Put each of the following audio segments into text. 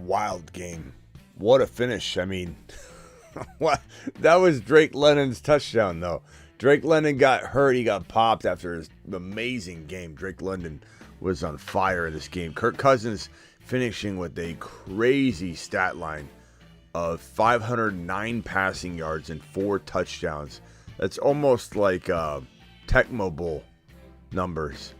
wild game. What a finish. I mean, what? That was Drake London's touchdown, though. Drake London got hurt. He got popped after his amazing game. Drake London was on fire in this game. Kirk Cousins finishing with a crazy stat line of 509 passing yards and 4 touchdowns. That's almost like Tecmo Bowl numbers.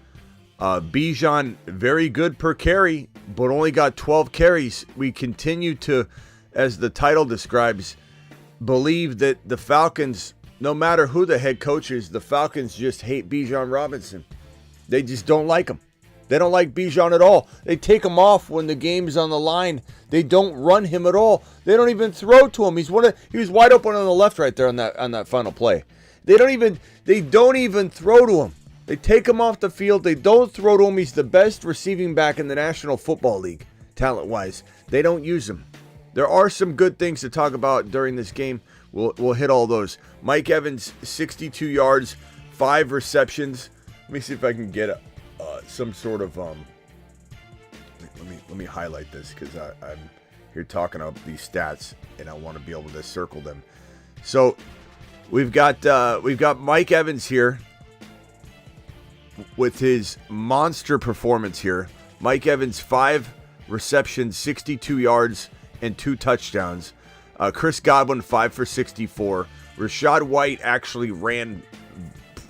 Bijan, very good per carry, but only got 12 carries. We continue to, as the title describes, believe that the Falcons, no matter who the head coach is, the Falcons just hate Bijan Robinson. They just don't like him. They don't like Bijan at all. They take him off when the game's on the line. They don't run him at all. They don't even throw to him. He was wide open on the left right there on that final play. They don't even throw to him. They take him off the field. They don't throw to him. He's the best receiving back in the National Football League, talent-wise. They don't use him. There are some good things to talk about during this game. We'll hit all those. Mike Evans, 62 yards, 5 receptions. Let me see if I can get some sort of let me highlight this because I'm here talking about these stats and I want to be able to circle them. So we've got Mike Evans here with his monster performance here. Mike Evans, 5 receptions, 62 yards, and 2 touchdowns. Chris Godwin, 5 for 64. Rachaad White actually ran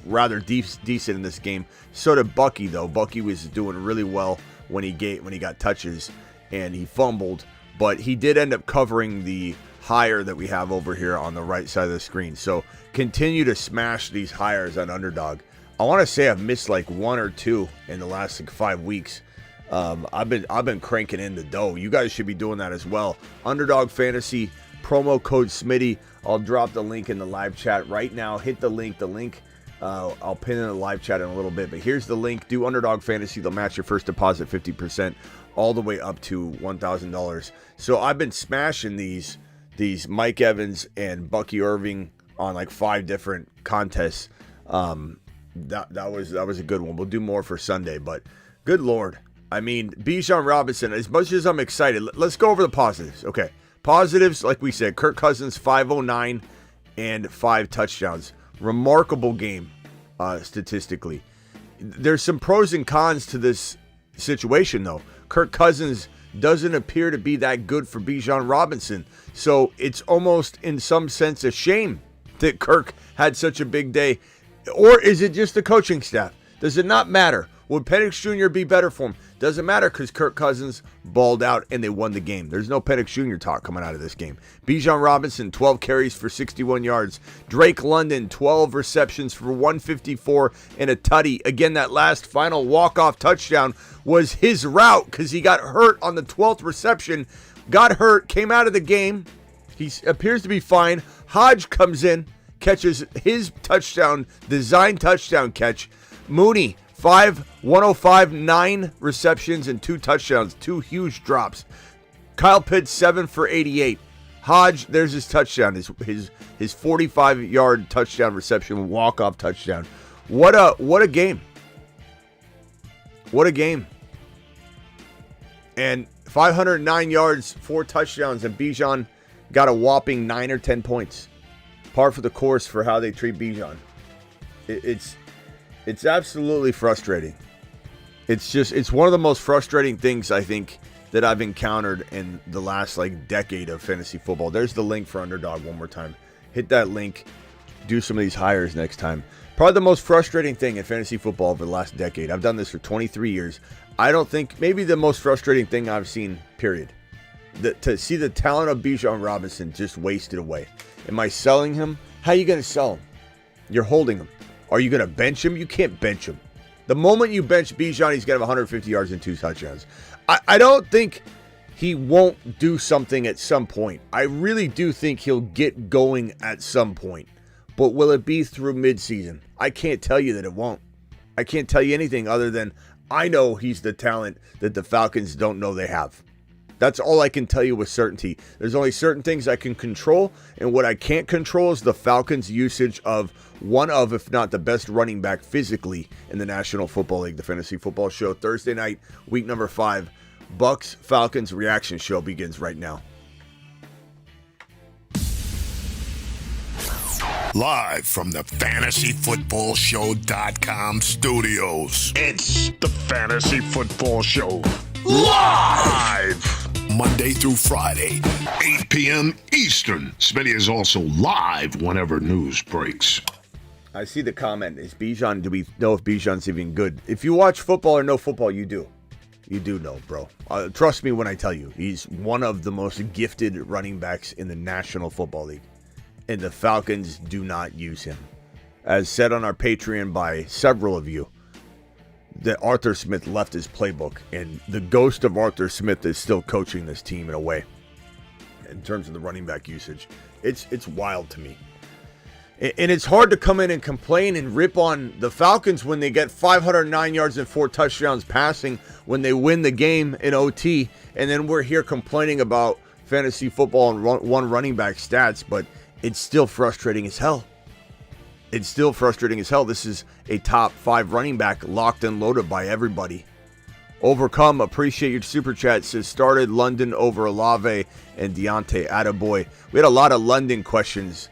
rather decent in this game. So did Bucky, though. Bucky was doing really well when he got touches, and he fumbled. But he did end up covering the hire that we have over here on the right side of the screen. So continue to smash these hires on Underdog. I want to say I've missed like 1 or 2 in the last 5 weeks. I've been cranking in the dough. You guys should be doing that as well. Underdog Fantasy, promo code Smitty. I'll drop the link in the live chat right now. Hit the link. I'll pin in the live chat in a little bit. But here's the link. Do Underdog Fantasy. They'll match your first deposit 50% all the way up to $1,000. So I've been smashing these Mike Evans and Bucky Irving on like 5 different contests. That was a good one. We'll do more for Sunday, but good Lord. I mean, Bijan Robinson, as much as I'm excited, let's go over the positives. Okay. Positives, like we said, Kirk Cousins, 509 and 5 touchdowns. Remarkable game, statistically. There's some pros and cons to this situation, though. Kirk Cousins doesn't appear to be that good for Bijan Robinson. So it's almost, in some sense, a shame that Kirk had such a big day. Or is it just the coaching staff? Does it not matter? Would Penix Jr. be better for him? Doesn't matter because Kirk Cousins balled out and they won the game. There's no Penix Jr. talk coming out of this game. Bijan Robinson, 12 carries for 61 yards. Drake London, 12 receptions for 154 and a tutty. Again, that last final walk-off touchdown was his route because he got hurt on the 12th reception. Got hurt, came out of the game. He appears to be fine. Hodge comes in, catches his touchdown, design touchdown catch. Mooney, 105, 9 receptions and 2 touchdowns, 2 huge drops. Kyle Pitts, 7 for 88. Hodge, there's his touchdown, his 45-yard touchdown reception, walk-off touchdown. What a game. What a game. And 509 yards, 4 touchdowns, and Bijan got a whopping 9 or 10 points. Par for the course for how they treat Bijan. It's absolutely frustrating. It's one of the most frustrating things I think that I've encountered in the last decade of fantasy football. There's the link for Underdog one more time. Hit that link. Do some of these hires next time. Probably the most frustrating thing in fantasy football over the last decade. I've done this for 23 years. I don't think, maybe the most frustrating thing I've seen, period. To see the talent of Bijan Robinson just wasted away. Am I selling him? How are you going to sell him? You're holding him. Are you going to bench him? You can't bench him. The moment you bench Bijan, he's going to have 150 yards and 2 touchdowns. I don't think he won't do something at some point. I really do think he'll get going at some point. But will it be through midseason? I can't tell you that it won't. I can't tell you anything other than I know he's the talent that the Falcons don't know they have. That's all I can tell you with certainty. There's only certain things I can control, and what I can't control is the Falcons' usage of one of, if not the best running back physically in the National Football League, the Fantasy Football Show. Thursday night, week number 5. Bucs Falcons reaction show begins right now. Live from the FantasyFootballShow.com studios. It's the Fantasy Football Show. Live! Monday through Friday, 8 p.m. Eastern. Smitty is also live whenever news breaks. I see the comment. Is Bijan? Do we know if Bijan's even good? If you watch football or know football, you do. You do know, bro. Trust me when I tell you. He's one of the most gifted running backs in the National Football League. And the Falcons do not use him. As said on our Patreon by several of you, that Arthur Smith left his playbook, and the ghost of Arthur Smith is still coaching this team in a way. In terms of the running back usage, it's wild to me. And it's hard to come in and complain and rip on the Falcons when they get 509 yards and 4 touchdowns passing when they win the game in OT, and then we're here complaining about fantasy football and one running back stats, but it's still frustrating as hell. It's still frustrating as hell. This is a top 5 running back locked and loaded by everybody. Overcome, appreciate your super chat. Says started London over Olave and Deontay. Attaboy. We had a lot of London questions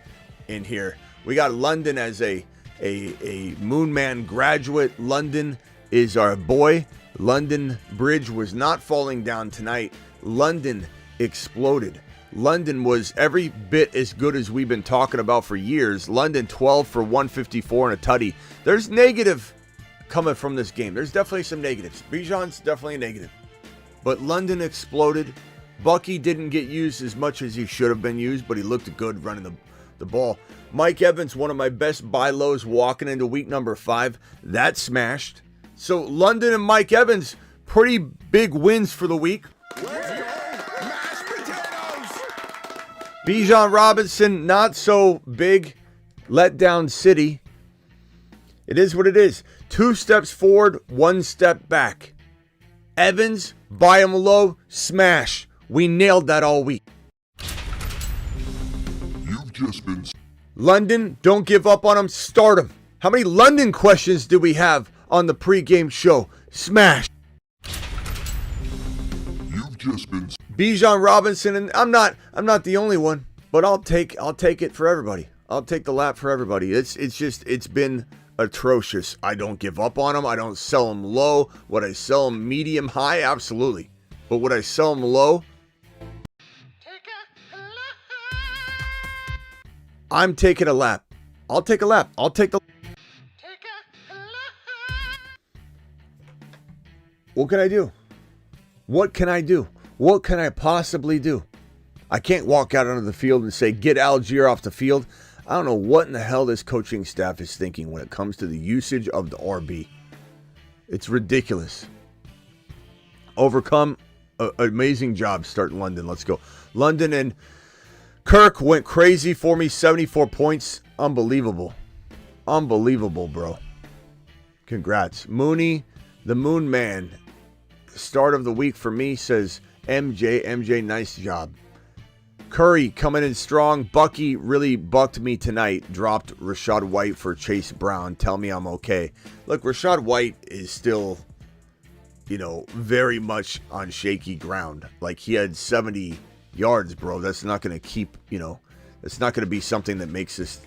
in here. We got London as a Moonman graduate. London is our boy. London Bridge was not falling down tonight. London exploded. London was every bit as good as we've been talking about for years. London 12 for 154 and a tutty. There's negative coming from this game. There's definitely some negatives. Bijan's definitely a negative. But London exploded. Bucky didn't get used as much as he should have been used, but he looked good running the ball. Mike Evans, one of my best buy lows walking into week number 5. That smashed. So London and Mike Evans, pretty big wins for the week. Bijan Robinson, not so big. Letdown city. It is what it is. 2 steps forward, 1 step back. Evans, buy him low, smash. We nailed that all week. You've just been... London, don't give up on him, start him. How many London questions do we have on the pregame show? Smash. You've just been... Bijan Robinson, and I'm not the only one, but I'll take it for everybody. I'll take the lap for everybody. It's been atrocious. I don't give up on them. I don't sell them low. Would I sell them medium high? Absolutely. But would I sell them low? I'm taking a lap. I'll take a lap. I'll take the... What can I do? What can I do? What can I possibly do? I can't walk out onto the field and say, get Algier off the field. I don't know what in the hell this coaching staff is thinking when it comes to the usage of the RB. It's ridiculous. Overcome, amazing job starting London. Let's go. London and Kirk went crazy for me. 74 points. Unbelievable. Unbelievable, bro. Congrats. Mooney, the Moon Man. Start of the week for me, says MJ, nice job. Curry coming in strong. Bucky really bucked me tonight. Dropped Rachaad White for Chase Brown. Tell me I'm okay. Look, Rachaad White is still, very much on shaky ground. Like, he had 70 yards, bro. That's not going to keep, that's not going to be something that makes this,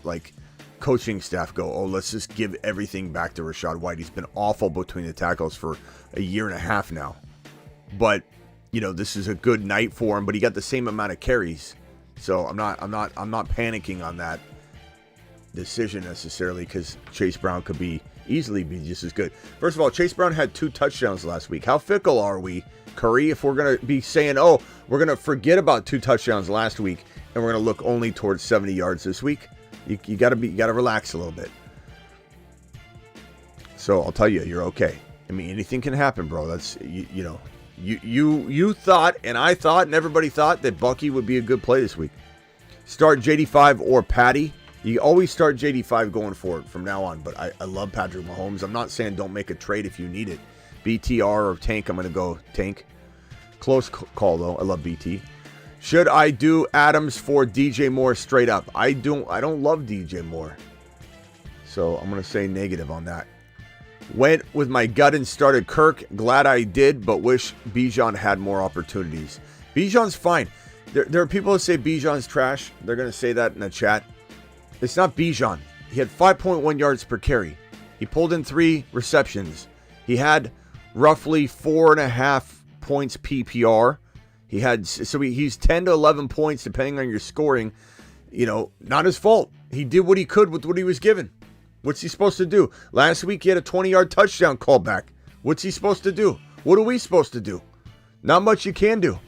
coaching staff go, oh, let's just give everything back to Rachaad White. He's been awful between the tackles for a year and a half now. But this is a good night for him, but he got the same amount of carries. So I'm not panicking on that decision necessarily, because Chase Brown could easily be just as good. First of all, Chase Brown had 2 touchdowns last week. How fickle are we, Curry, if we're going to be saying, oh, we're going to forget about 2 touchdowns last week and we're going to look only towards 70 yards this week? You got to relax a little bit. So I'll tell you, you're okay. I mean, anything can happen, bro. That's, you thought, and I thought, and everybody thought that Bucky would be a good play this week. Start JD5 or Patty. You always start JD5 going forward from now on, but I love Patrick Mahomes. I'm not saying don't make a trade if you need it. BTR or Tank, I'm going to go Tank. Close call, though. I love BT. Should I do Adams for DJ Moore straight up? I don't love DJ Moore. So I'm going to say negative on that. Went with my gut and started Kirk. Glad I did, but wish Bijan had more opportunities. Bijan's fine. There are people that say Bijan's trash. They're going to say that in the chat. It's not Bijan. He had 5.1 yards per carry. He pulled in 3 receptions. He had roughly 4.5 points PPR. He's 10 to 11 points depending on your scoring. Not his fault. He did what he could with what he was given. What's he supposed to do? Last week he had a 20-yard touchdown callback. What's he supposed to do? What are we supposed to do? Not much you can do.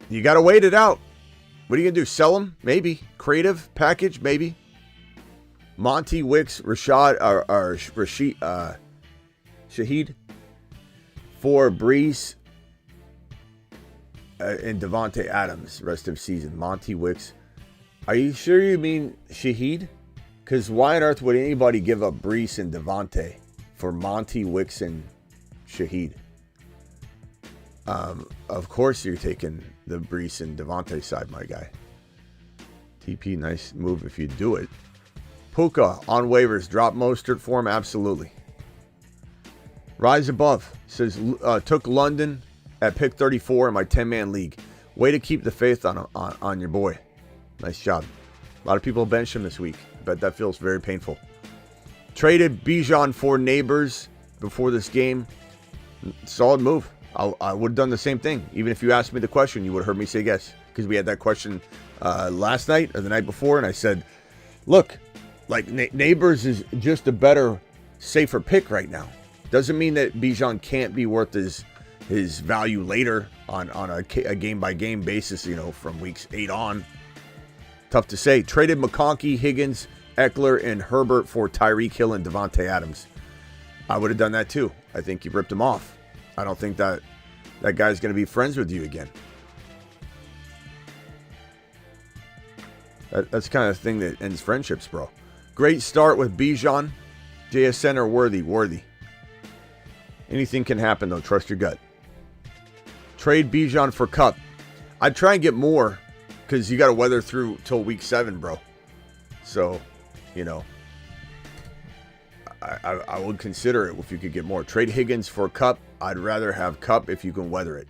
You got to wait it out. What are you going to do? Sell him? Maybe. Creative package? Maybe. Monty Wicks, Shaheed for Brees and Devontae Adams rest of season. Monty Wicks. Are you sure you mean Shaheed? Because why on earth would anybody give up Brees and Devontae for Monty Wicks and Shaheed? Of course you're taking the Brees and Devontae side, my guy. TP, nice move if you do it. Puka on waivers. Drop Mostert for him? Absolutely. Rise Above says, took London at pick 34 in my 10-man league. Way to keep the faith on your boy. Nice job. A lot of people benched him this week. I bet that feels very painful. Traded Bijan for Neighbors before this game. Solid move. I would have done the same thing. Even if you asked me the question, you would have heard me say yes. Because we had that question last night or the night before. And I said, look, like Neighbors is just a better, safer pick right now. Doesn't mean that Bijan can't be worth his value later on a game-by-game basis, from weeks 8 on. Tough to say. Traded McConkey, Higgins, Eckler, and Herbert for Tyreek Hill and Devontae Adams. I would have done that too. I think you ripped him off. I don't think that guy's going to be friends with you again. That's the kind of thing that ends friendships, bro. Great start with Bijan. JSN or Worthy. Anything can happen, though. Trust your gut. Trade Bijan for Cup. I'd try and get more because you got to weather through till week 7, bro. So, I would consider it if you could get more. Trade Higgins for Cup. I'd rather have Cup if you can weather it.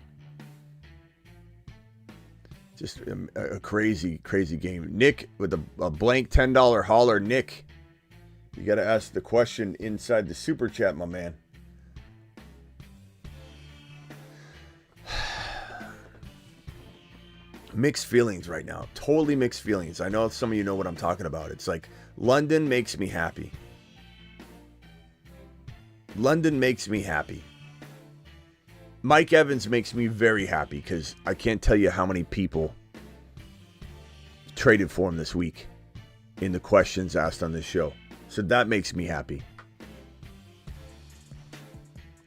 Just a crazy, crazy game. Nick with a blank $10 holler. Nick, you got to ask the question inside the super chat, my man. Mixed feelings right now. Totally mixed feelings. I know some of you know what I'm talking about. It's like London makes me happy. London makes me happy. Mike Evans makes me very happy because I can't tell you how many people traded for him this week in the questions asked on this show. So that makes me happy.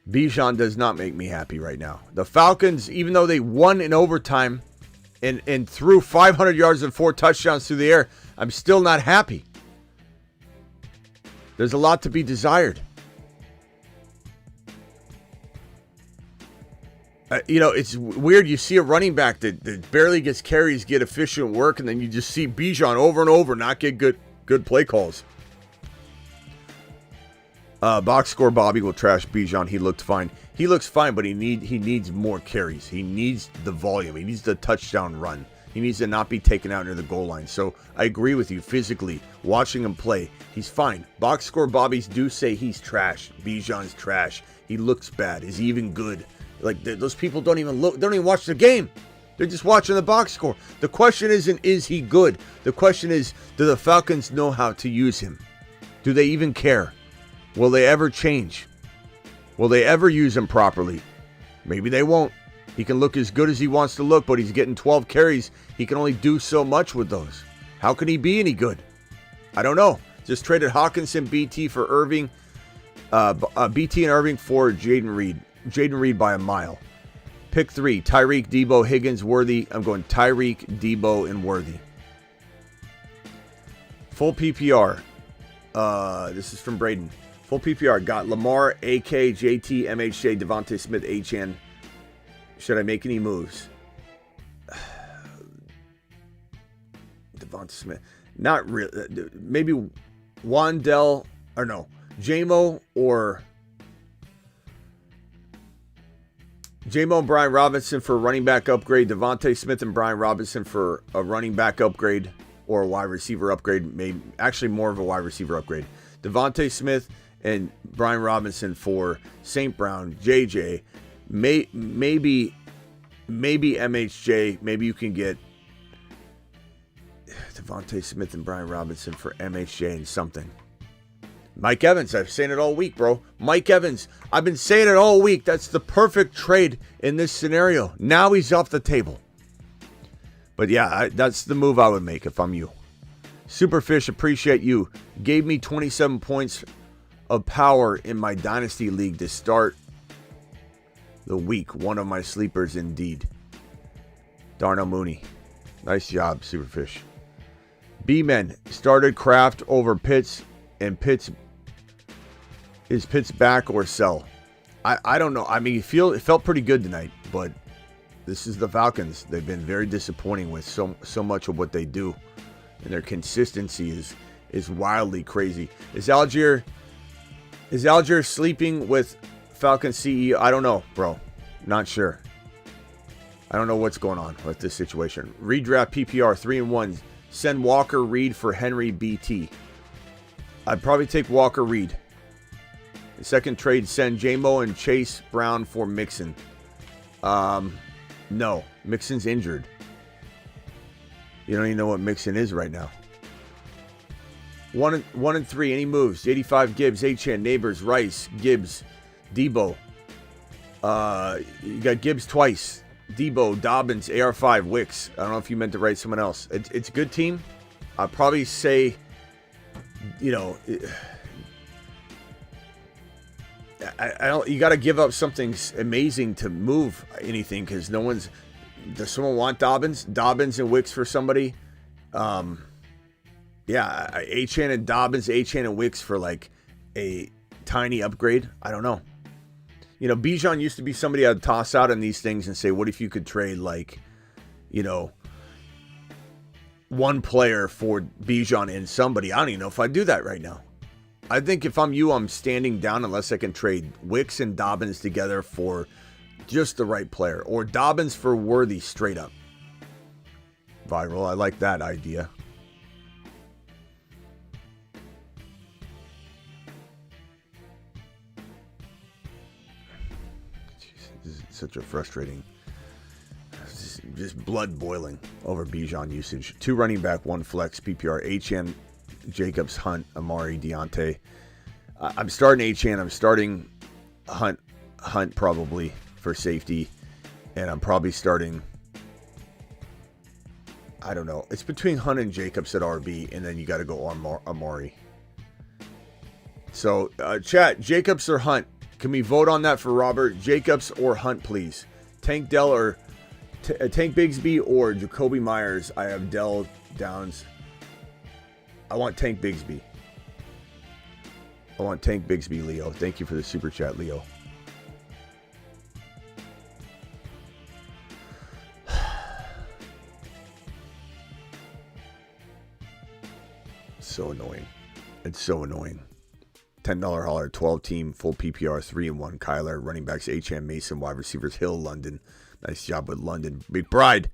Bijan does not make me happy right now. The Falcons, even though they won in overtime and threw 500 yards and 4 touchdowns through the air, I'm still not happy. There's a lot to be desired. It's weird. You see a running back that barely gets carries, get efficient work, and then you just see Bijan over and over not get good play calls. Box score Bobby will trash Bijan. He looked fine. He looks fine, but he needs more carries. He needs the volume. He needs the touchdown run. He needs to not be taken out near the goal line. So I agree with you. Physically, watching him play, he's fine. Box score Bobbies do say he's trash. Bijan's trash. He looks bad. Is he even good? Like, those people don't even watch the game. They're just watching the box score. The question isn't, is he good? The question is, do the Falcons know how to use him? Do they even care? Will they ever change? Will they ever use him properly? Maybe they won't. He can look as good as he wants to look, but he's getting 12 carries. He can only do so much with those. How can he be any good? I don't know. Just traded Hawkinson, BT for Irving. BT and Irving for Jaden Reed. Jaden Reed by a mile. Pick 3, Tyreek, Debo, Higgins, Worthy. I'm going Tyreek, Debo, and Worthy. Full PPR. This is from Braden. Full PPR. Got Lamar, AK, JT, MHJ, Devontae Smith, HN. Should I make any moves? Devontae Smith. Not really. Maybe Wandell. Or no. J-Mo and Brian Robinson for a running back upgrade. Devontae Smith and Brian Robinson for a running back upgrade or a wide receiver upgrade. Maybe actually more of a wide receiver upgrade. Devontae Smith and Brian Robinson for St. Brown, JJ. Maybe MHJ. Maybe you can get Devontae Smith and Brian Robinson for MHJ and something. Mike Evans, I've been saying it all week, bro. Mike Evans, I've been saying it all week. That's the perfect trade in this scenario. Now he's off the table. But yeah, that's the move I would make if I'm you. Superfish, appreciate you. Gave me 27 points of power in my Dynasty League to start the week. One of my sleepers indeed. Darnell Mooney. Nice job, Superfish. B-Men started Kraft over Pitts, and is Pitts back or sell? I don't know. I mean, it felt pretty good tonight, but this is the Falcons. They've been very disappointing with so much of what they do, and their consistency is wildly crazy. Is Algier sleeping with Falcons CEO? I don't know, bro. Not sure. I don't know what's going on with this situation. Redraft PPR 3-1. Send Walker Reed for Henry BT. I'd probably take Walker Reed. The second trade, send J-Mo and Chase Brown for Mixon. No, Mixon's injured. You don't even know what Mixon is right now. 1 and 3, any moves? 85 Gibbs, Achane, Neighbors, Rice, Gibbs, Debo. You got Gibbs twice. Debo, Dobbins, AR5, Wicks. I don't know if you meant to write someone else. It's a good team. I'd probably say, you know, I don't. You got to give up something amazing to move anything because no one's. Does someone want Dobbins and Wicks for somebody? Yeah, Achane and Dobbins, Achane and Wicks for like a tiny upgrade. I don't know. You know, Bijan used to be somebody I'd toss out in these things and say, what if you could trade like, you know, one player for Bijan and somebody? I don't even know if I'd do that right now. I think if I'm you, I'm standing down unless I can trade Wicks and Dobbins together for just the right player. Or Dobbins for Worthy straight up. Viral, I like that idea. This is such a frustrating, just blood boiling over Bijan usage. 2 running back, 1 flex, PPR, Achane, Jacobs, Hunt, Amari, Deontay. I'm starting Achane. I'm starting Hunt probably for safety, and I'm probably starting. I don't know. It's between Hunt and Jacobs at RB, and then you got to go Amari. So, chat, Jacobs or Hunt? Can we vote on that for Robert? Jacobs or Hunt, please. Tank Dell or Tank Bigsby or Jacoby Myers. I have Dell Downs. I want Tank Bigsby. Leo. Thank you for the super chat, Leo. So annoying. It's so annoying. $10 hauler, 12 team, full PPR, 3-1. Kyler, running backs, H.M. Mason, wide receivers, Hill, London. Nice job with London. McBride,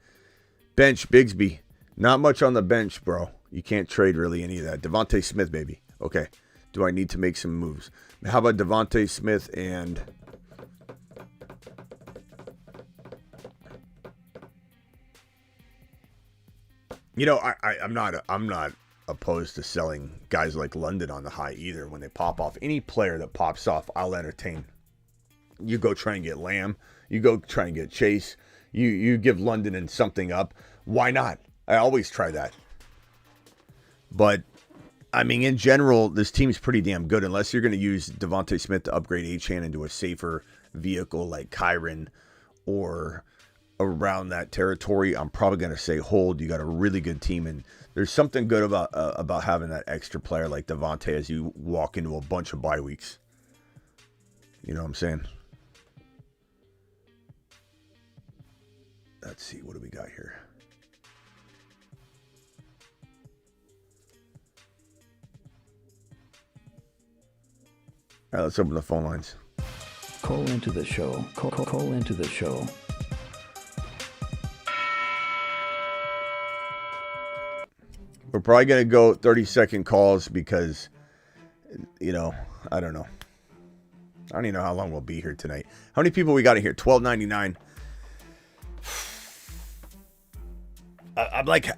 bench, Bigsby. Not much on the bench, bro. You can't trade really any of that. Devontae Smith, baby. Okay. Do I need to make some moves? How about Devontae Smith and... You know, I'm not opposed to selling guys like London on the high either when they pop off. Any player that pops off, I'll entertain. You go try and get Lamb. You go try and get Chase. You give London and something up. Why not? I always try that. But, I mean, in general, this team's pretty damn good. Unless you're going to use Devontae Smith to upgrade Achane into a safer vehicle like Kyron or around that territory, I'm probably going to say hold. You got a really good team, and there's something good about having that extra player like Devontae as you walk into a bunch of bye weeks. You know what I'm saying? Let's see. What do we got here? All right, let's open the phone lines. Call into the show. Call into the show. We're probably going to go 30-second calls because, I don't know. I don't even know how long we'll be here tonight. How many people we got in here? 1299.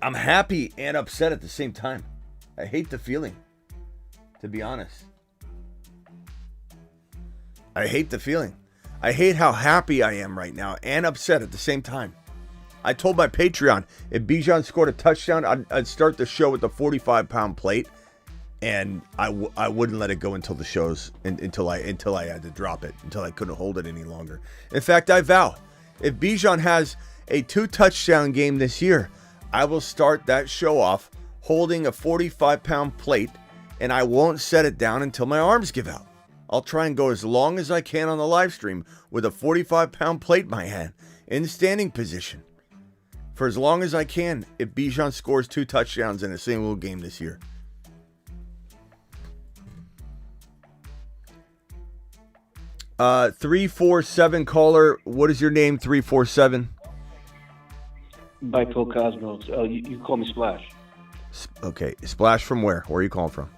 I'm happy and upset at the same time. I hate the feeling, to be honest. I hate the feeling. I hate how happy I am right now and upset at the same time. I told my Patreon, if Bijan scored a touchdown, I'd start the show with the 45-pound plate, and I wouldn't let it go until the shows, until I had to drop it, until I couldn't hold it any longer. In fact, I vow, if Bijan has a 2-touchdown game this year, I will start that show off holding a 45-pound plate, and I won't set it down until my arms give out. I'll try and go as long as I can on the live stream with a 45-pound plate in my hand in standing position for as long as I can if Bijan scores 2 touchdowns in a single game this year. Uh, 347 caller. What is your name? 347. Bipolar Cosmos. Oh, you call me Splash. Okay, Splash from where? Where are you calling from?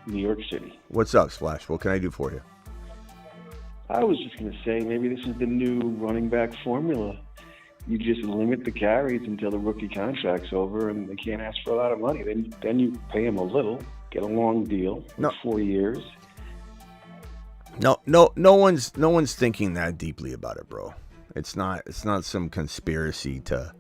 New York City. What's up, Splash? What can I do for you? I was just going to say, maybe this is the new running back formula. You just limit the carries until the rookie contract's over, and they can't ask for a lot of money. Then you pay them a little, get a long deal, No. 4 years. No one's thinking that deeply about it, bro. It's not some conspiracy to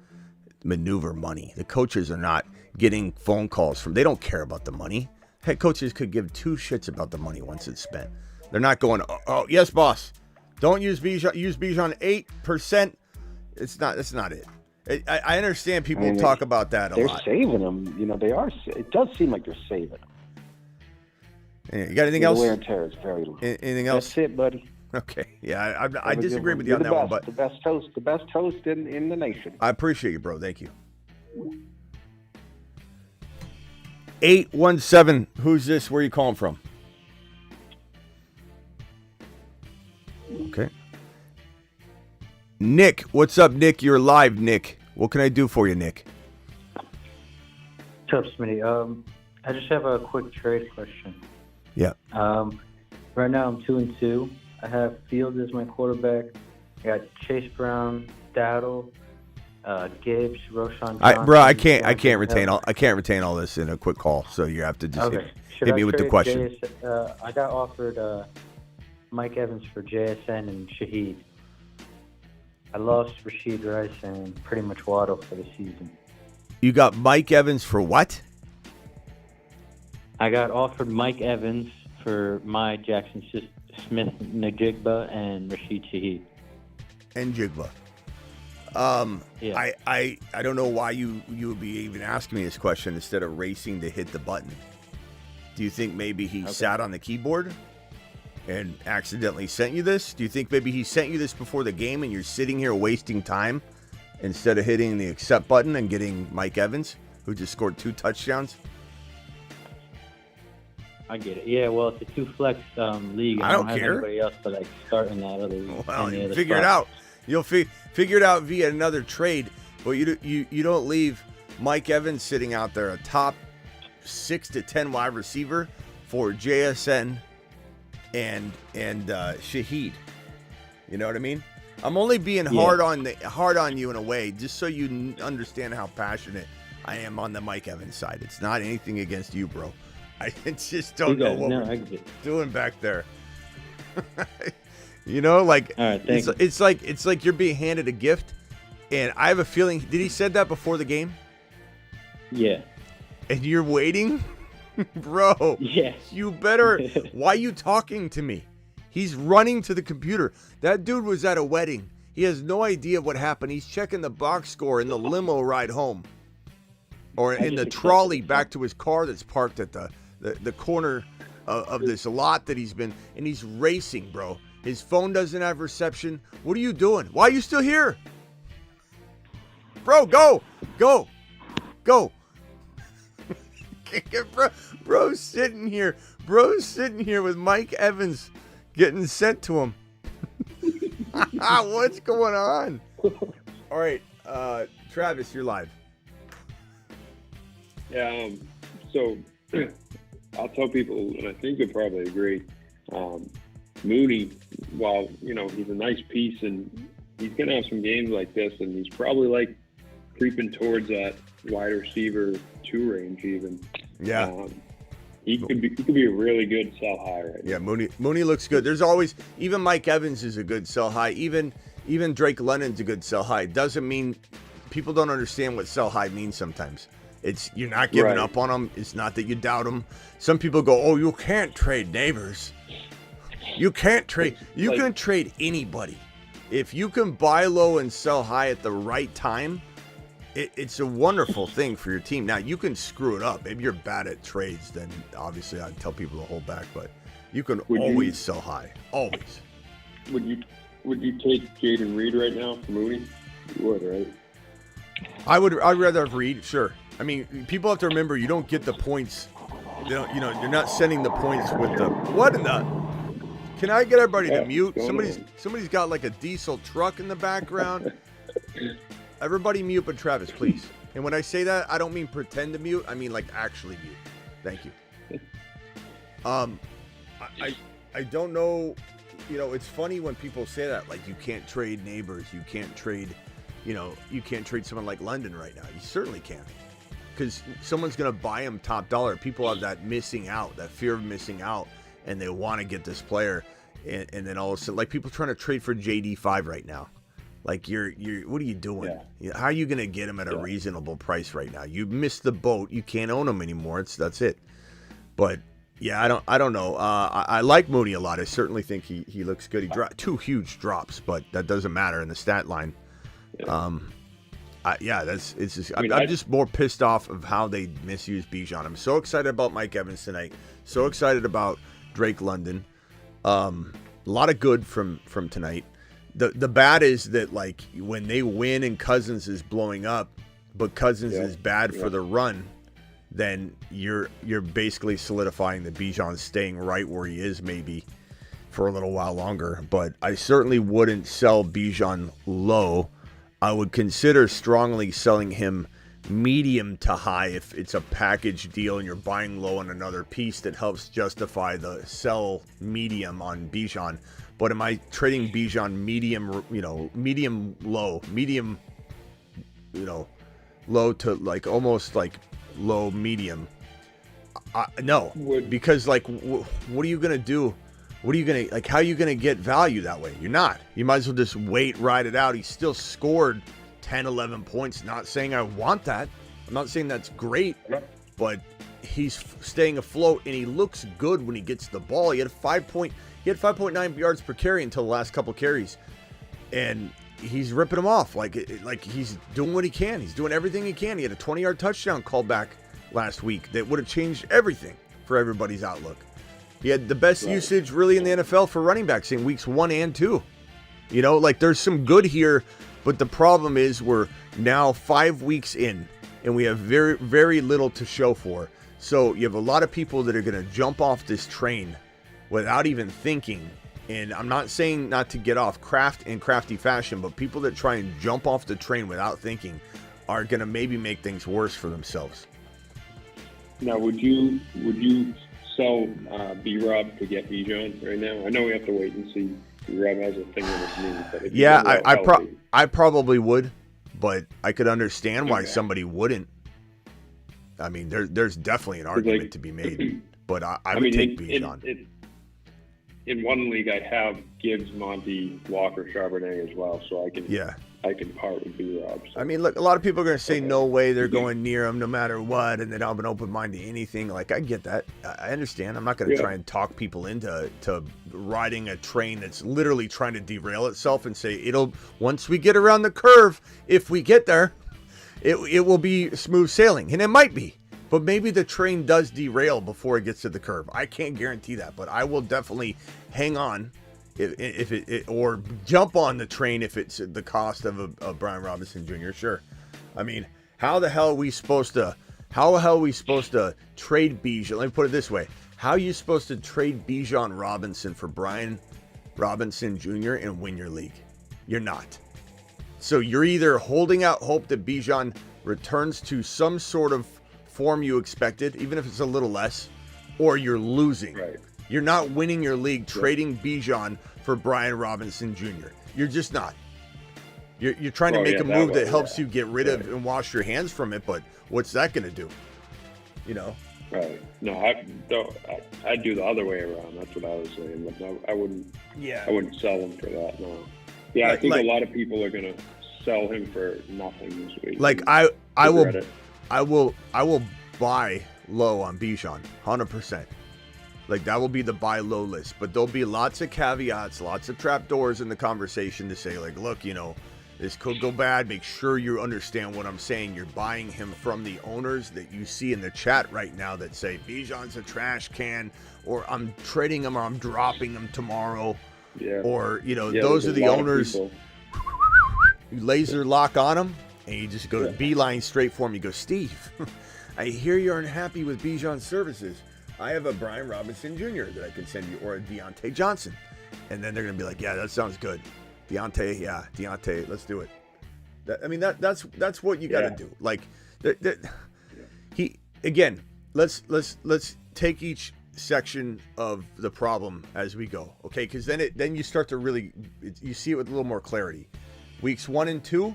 maneuver money. The coaches are not getting phone calls they don't care about the money. Head coaches could give 2 shits about the money once it's spent. They're not going, oh yes, boss. Don't use Bijan. Use Bijan 8%. That's not it. I understand people talk about that a lot. They're saving them. They are. It does seem like they're saving them. You got anything else? The wear and tear is very low. Anything else? That's it, buddy. Okay. Yeah, I disagree with you on that one, but the best toast in the nation. I appreciate you, bro. Thank you. 817. Who's this? Where are you calling from? Okay. Nick. What's up, Nick? You're live, Nick. What can I do for you, Nick? What's up, Smitty? I just have a quick trade question. Yeah. Right now I'm 2-2. I have Fields as my quarterback. I got Chase Brown, Dowdle, Gibbs, Roshan Johnson. I can't retain all this in a quick call. So you have to just hit me with the question. I got offered Mike Evans for JSN and Shaheed. I lost Rashid Rice and pretty much Waddle for the season. You got Mike Evans for what? I got offered Mike Evans for my Jackson Smith Najigba and Rashid Shaheed. And Jigba. Yeah. I don't know why you would be even asking me this question instead of racing to hit the button. Do you think maybe he sat on the keyboard and accidentally sent you this? Do you think maybe he sent you this before the game and you're sitting here wasting time instead of hitting the accept button and getting Mike Evans, who just scored 2 touchdowns? I get it. Yeah, well, it's a 2-flex league. I don't have care. anybody else to start in that other league. Well, you figure it out. You'll figure it out via another trade, but you don't leave Mike Evans sitting out there, a top 6 to 10 wide receiver for JSN and Shaheed. You know what I mean? I'm only being hard on you in a way, just so you understand how passionate I am on the Mike Evans side. It's not anything against you, bro. I just don't know what we're doing back there. All right, it's like you're being handed a gift, and I have a feeling. Did he said that before the game? Yeah. And you're waiting, bro. Yes. You better. Why are you talking to me? He's running to the computer. That dude was at a wedding. He has no idea what happened. He's checking the box score in the limo ride home, or in the trolley back to his car that's parked at the corner of this lot that he's been, and he's racing, bro. His phone doesn't have reception. What are you doing? Why are you still here? Bro, go. Bro's sitting here Bro's sitting here with Mike Evans getting sent to him. What's going on? All right, Travis, you're live. Yeah, so I'll tell people, and I think you'll probably agree, Mooney, while, he's a nice piece and he's going to have some games like this, and he's probably like creeping towards that wide receiver 2 range even. Yeah. He could be a really good sell high right now. Yeah, Mooney looks good. There's always, even Mike Evans is a good sell high. Even Drake London's a good sell high. Doesn't mean, people don't understand what sell high means sometimes. It's, you're not giving up on them. It's not that you doubt them. Some people go, oh, you can't trade neighbors. You can't trade. You can trade anybody. If you can buy low and sell high at the right time, it's a wonderful thing for your team. Now, you can screw it up. Maybe you're bad at trades, then obviously I'd tell people to hold back. But you can always sell high. Always. Would you take Jaden Reed right now for Mooney? You would, right? I'd rather have Reed, sure. I mean, people have to remember you don't get the points. You're not sending the points with the what in the. Can I get everybody to mute? Somebody's got like a diesel truck in the background. Everybody mute but Travis, please. And when I say that, I don't mean pretend to mute. I mean like actually mute. Thank you. I don't know. It's funny when people say that, like you can't trade neighbors, you can't trade, you can't trade someone like London right now. You certainly can, because someone's gonna buy him top dollar. People have that missing out, that fear of missing out, and they want to get this player, and then all of a sudden, like people trying to trade for JD5 right now. Like you're what are you doing? Yeah. How are you gonna get him at a reasonable price right now? You missed the boat. You can't own him anymore. That's it. But yeah, I don't know. I like Mooney a lot. I certainly think he looks good. He dropped 2 huge drops, but that doesn't matter in the stat line. I'm just more pissed off of how they misuse Bijan. I'm so excited about Mike Evans tonight. So excited about Drake London. A lot of good from tonight. The bad is that, like, when they win and Cousins is blowing up, but Cousins is bad for the run, then you're basically solidifying that Bijan's staying right where he is maybe for a little while longer. But I certainly wouldn't sell Bijan low. I would consider strongly selling him medium to high if it's a package deal and you're buying low on another piece that helps justify the sell medium on Bijan. But am I trading Bijan medium, medium low, low to like almost like low medium? No, because like, what are you going to do? What are you going to, like, how are you going to get value that way? You're not. You might as well just wait, ride it out. He still scored 10, 11 points. Not saying I want that. I'm not saying that's great, but he's staying afloat and he looks good when he gets the ball. He had 5.9 yards per carry until the last couple carries, and he's ripping them off. Like he's doing what he can. He's doing everything he can. He had a 20-yard touchdown called back last week that would have changed everything for everybody's outlook. He had the best usage really in the NFL for running backs in weeks 1 and 2. Like there's some good here, but the problem is we're now 5 weeks in and we have very, very little to show for. So you have a lot of people that are going to jump off this train without even thinking. And I'm not saying not to get off crafty fashion, but people that try and jump off the train without thinking are going to maybe make things worse for themselves. Now, would you sell B-Rob to get Bijan right now? I know we have to wait and see. B-Rob has a thing in his knee. But if I probably would, but I could understand why somebody wouldn't. I mean, there's definitely an argument to be made, but I would take Bijan. In one league, I have Gibbs, Monty, Walker, Charbonnet as well, so I can part with B-Rob. So. I mean, look, a lot of people are going to say no way they're going near him no matter what, and then I'll have an open mind to anything. Like, I get that. I understand. I'm not going to try and talk people into riding a train that's literally trying to derail itself and say once we get around the curve, if we get there, it will be smooth sailing. And it might be. But maybe the train does derail before it gets to the curve. I can't guarantee that, but I will definitely hang on if it or jump on the train if it's the cost of a Brian Robinson Jr. Sure. I mean, how the hell are we supposed to trade Bijan? Let me put it this way. How are you supposed to trade Bijan Robinson for Brian Robinson Jr. and win your league? You're not. So you're either holding out hope that Bijan returns to some sort of form you expected, even if it's a little less, or you're losing. Right. You're not winning your league trading Bijan for Brian Robinson Jr. You're just not. You're trying to make a move that helps you get rid of and wash your hands from it, but what's that going to do? You know? Right. No, I'd do the other way around. That's what I was saying. I wouldn't. Yeah. I wouldn't sell him for that. No. Yeah, I think a lot of people are going to sell him for nothing this week. Like I will buy low on Bijan, 100%. Like that will be the buy low list, but there'll be lots of caveats, lots of trapdoors in the conversation to say like, look, you know, this could go bad. Make sure you understand what I'm saying. You're buying him from the owners that you see in the chat right now that say Bijan's a trash can, or I'm trading him, or I'm dropping him tomorrow. Yeah. Or, you know, those are the owners. You laser lock on him, and you just go beeline straight for him. You go, Steve, I hear you're unhappy with Bijan's services. I have a Brian Robinson Jr. that I can send you, or a Deontay Johnson. And then they're going to be like, yeah, that sounds good. Deontay, let's do it. That's what you got to do. Like, let's take each section of the problem as we go, okay? Because then you start to really, you see it with a little more clarity. Weeks 1 and 2,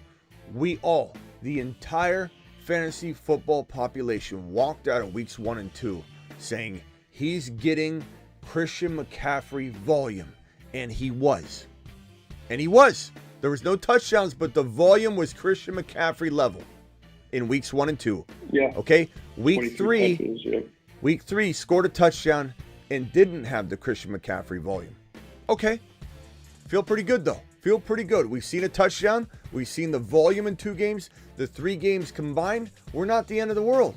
the entire fantasy football population walked out of weeks 1 and 2 saying he's getting Christian McCaffrey volume, and he was. There was no touchdowns, but the volume was Christian McCaffrey level in weeks 1 and 2. Yeah. Okay. Week 3, touches, Week 3 scored a touchdown and didn't have the Christian McCaffrey volume. Okay. Feel pretty good though. We've seen a touchdown. We've seen the volume in 2 games. The 3 games combined, we're not the end of the world.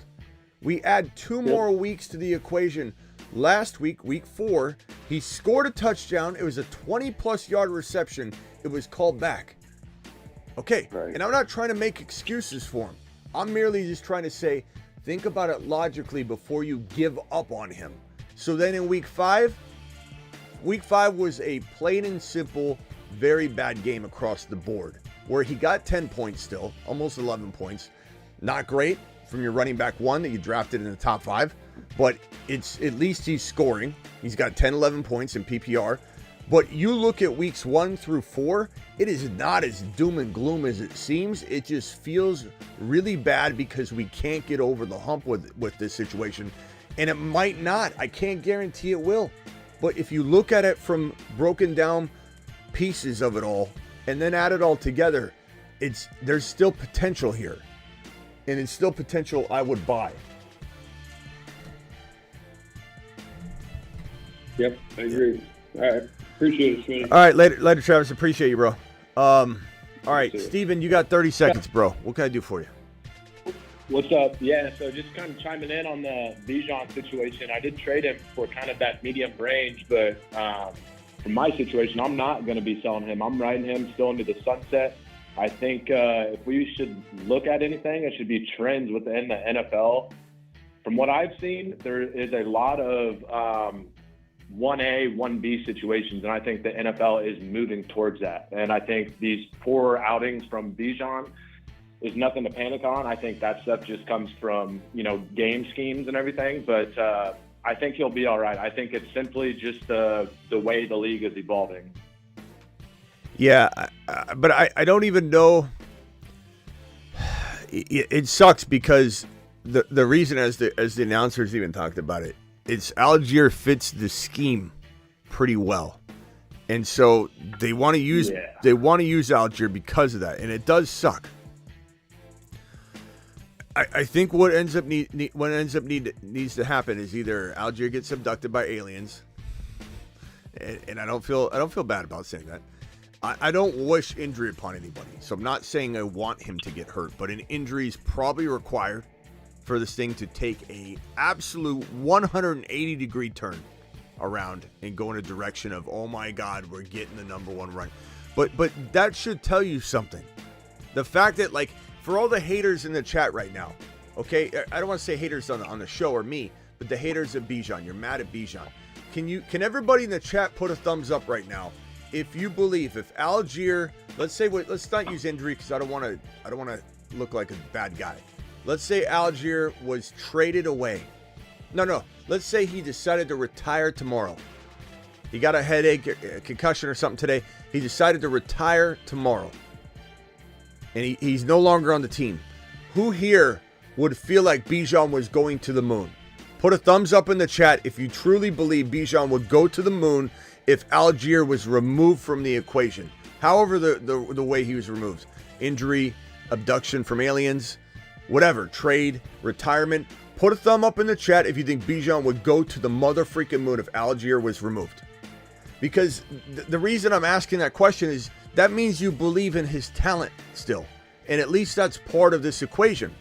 We add 2 more weeks to the equation. Last week, week 4, he scored a touchdown. It was a 20-plus yard reception. It was called back. Okay, right. And I'm not trying to make excuses for him. I'm merely just trying to say, think about it logically before you give up on him. So then in week 5 was a plain and simple, very bad game across the board, where he got 10 points still, almost 11 points. Not great from your running back 1 that you drafted in the top 5. But it's at least he's scoring. He's got 10, 11 points in PPR. But you look at weeks 1 through 4, it is not as doom and gloom as it seems. It just feels really bad because we can't get over the hump with this situation. And it might not. I can't guarantee it will. But if you look at it from broken down pieces of it all and then add it all together, there's still potential here. And it's still potential I would buy. Yep, I agree. All right. Appreciate it, Smitty. All right, later, Travis. Appreciate you, bro. All right, Steven, you got 30 seconds, bro. What can I do for you? What's up? Yeah, so just kind of chiming in on the Bijan situation. I did trade him for kind of that medium range, but from my situation, I'm not going to be selling him. I'm riding him still into the sunset. I think if we should look at anything, it should be trends within the NFL. From what I've seen, there is a lot of 1A, 1B situations, and I think the NFL is moving towards that. And I think these poor outings from Bijan is nothing to panic on. I think that stuff just comes from, game schemes and everything. But I think he'll be all right. I think it's simply just the way the league is evolving. Yeah, but I don't even know. It sucks because the reason, as the announcers even talked about it, it's Algier fits the scheme pretty well, and so they want to use Algier because of that, and it does suck. I think what ends up needs to happen is either Algier gets abducted by aliens, and I don't feel bad about saying that. I don't wish injury upon anybody, so I'm not saying I want him to get hurt, but an injury is probably required for this thing to take a absolute 180-degree turn around and go in a direction of, oh my God, we're getting the number 1 rank. But that should tell you something. The fact that, like, for all the haters in the chat right now, okay, I don't want to say haters on the show or me, but the haters of Bijan, you're mad at Bijan. Can everybody in the chat put a thumbs up right now if you believe if Algier, let's not use injury because I don't want to look like a bad guy. Let's say Algier was traded away. No. Let's say he decided to retire tomorrow. He got a headache, a concussion or something today. He decided to retire tomorrow. And he's no longer on the team. Who here would feel like Bijan was going to the moon? Put a thumbs up in the chat if you truly believe Bijan would go to the moon if Algier was removed from the equation. However the way he was removed. Injury, abduction from aliens, whatever, trade, retirement. Put a thumb up in the chat if you think Bijan would go to the mother freaking moon if Algier was removed. Because the reason I'm asking that question is that means you believe in his talent still. And at least that's part of this equation.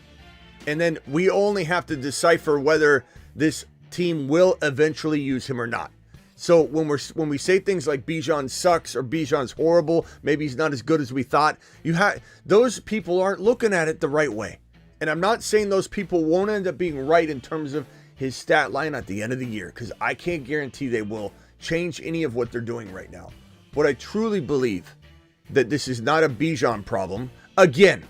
And then we only have to decipher whether this team will eventually use him or not. So when we say things like Bijan sucks or Bijan's horrible, maybe he's not as good as we thought, those people aren't looking at it the right way. And I'm not saying those people won't end up being right in terms of his stat line at the end of the year, because I can't guarantee they will change any of what they're doing right now. But I truly believe that this is not a Bijan problem. Again,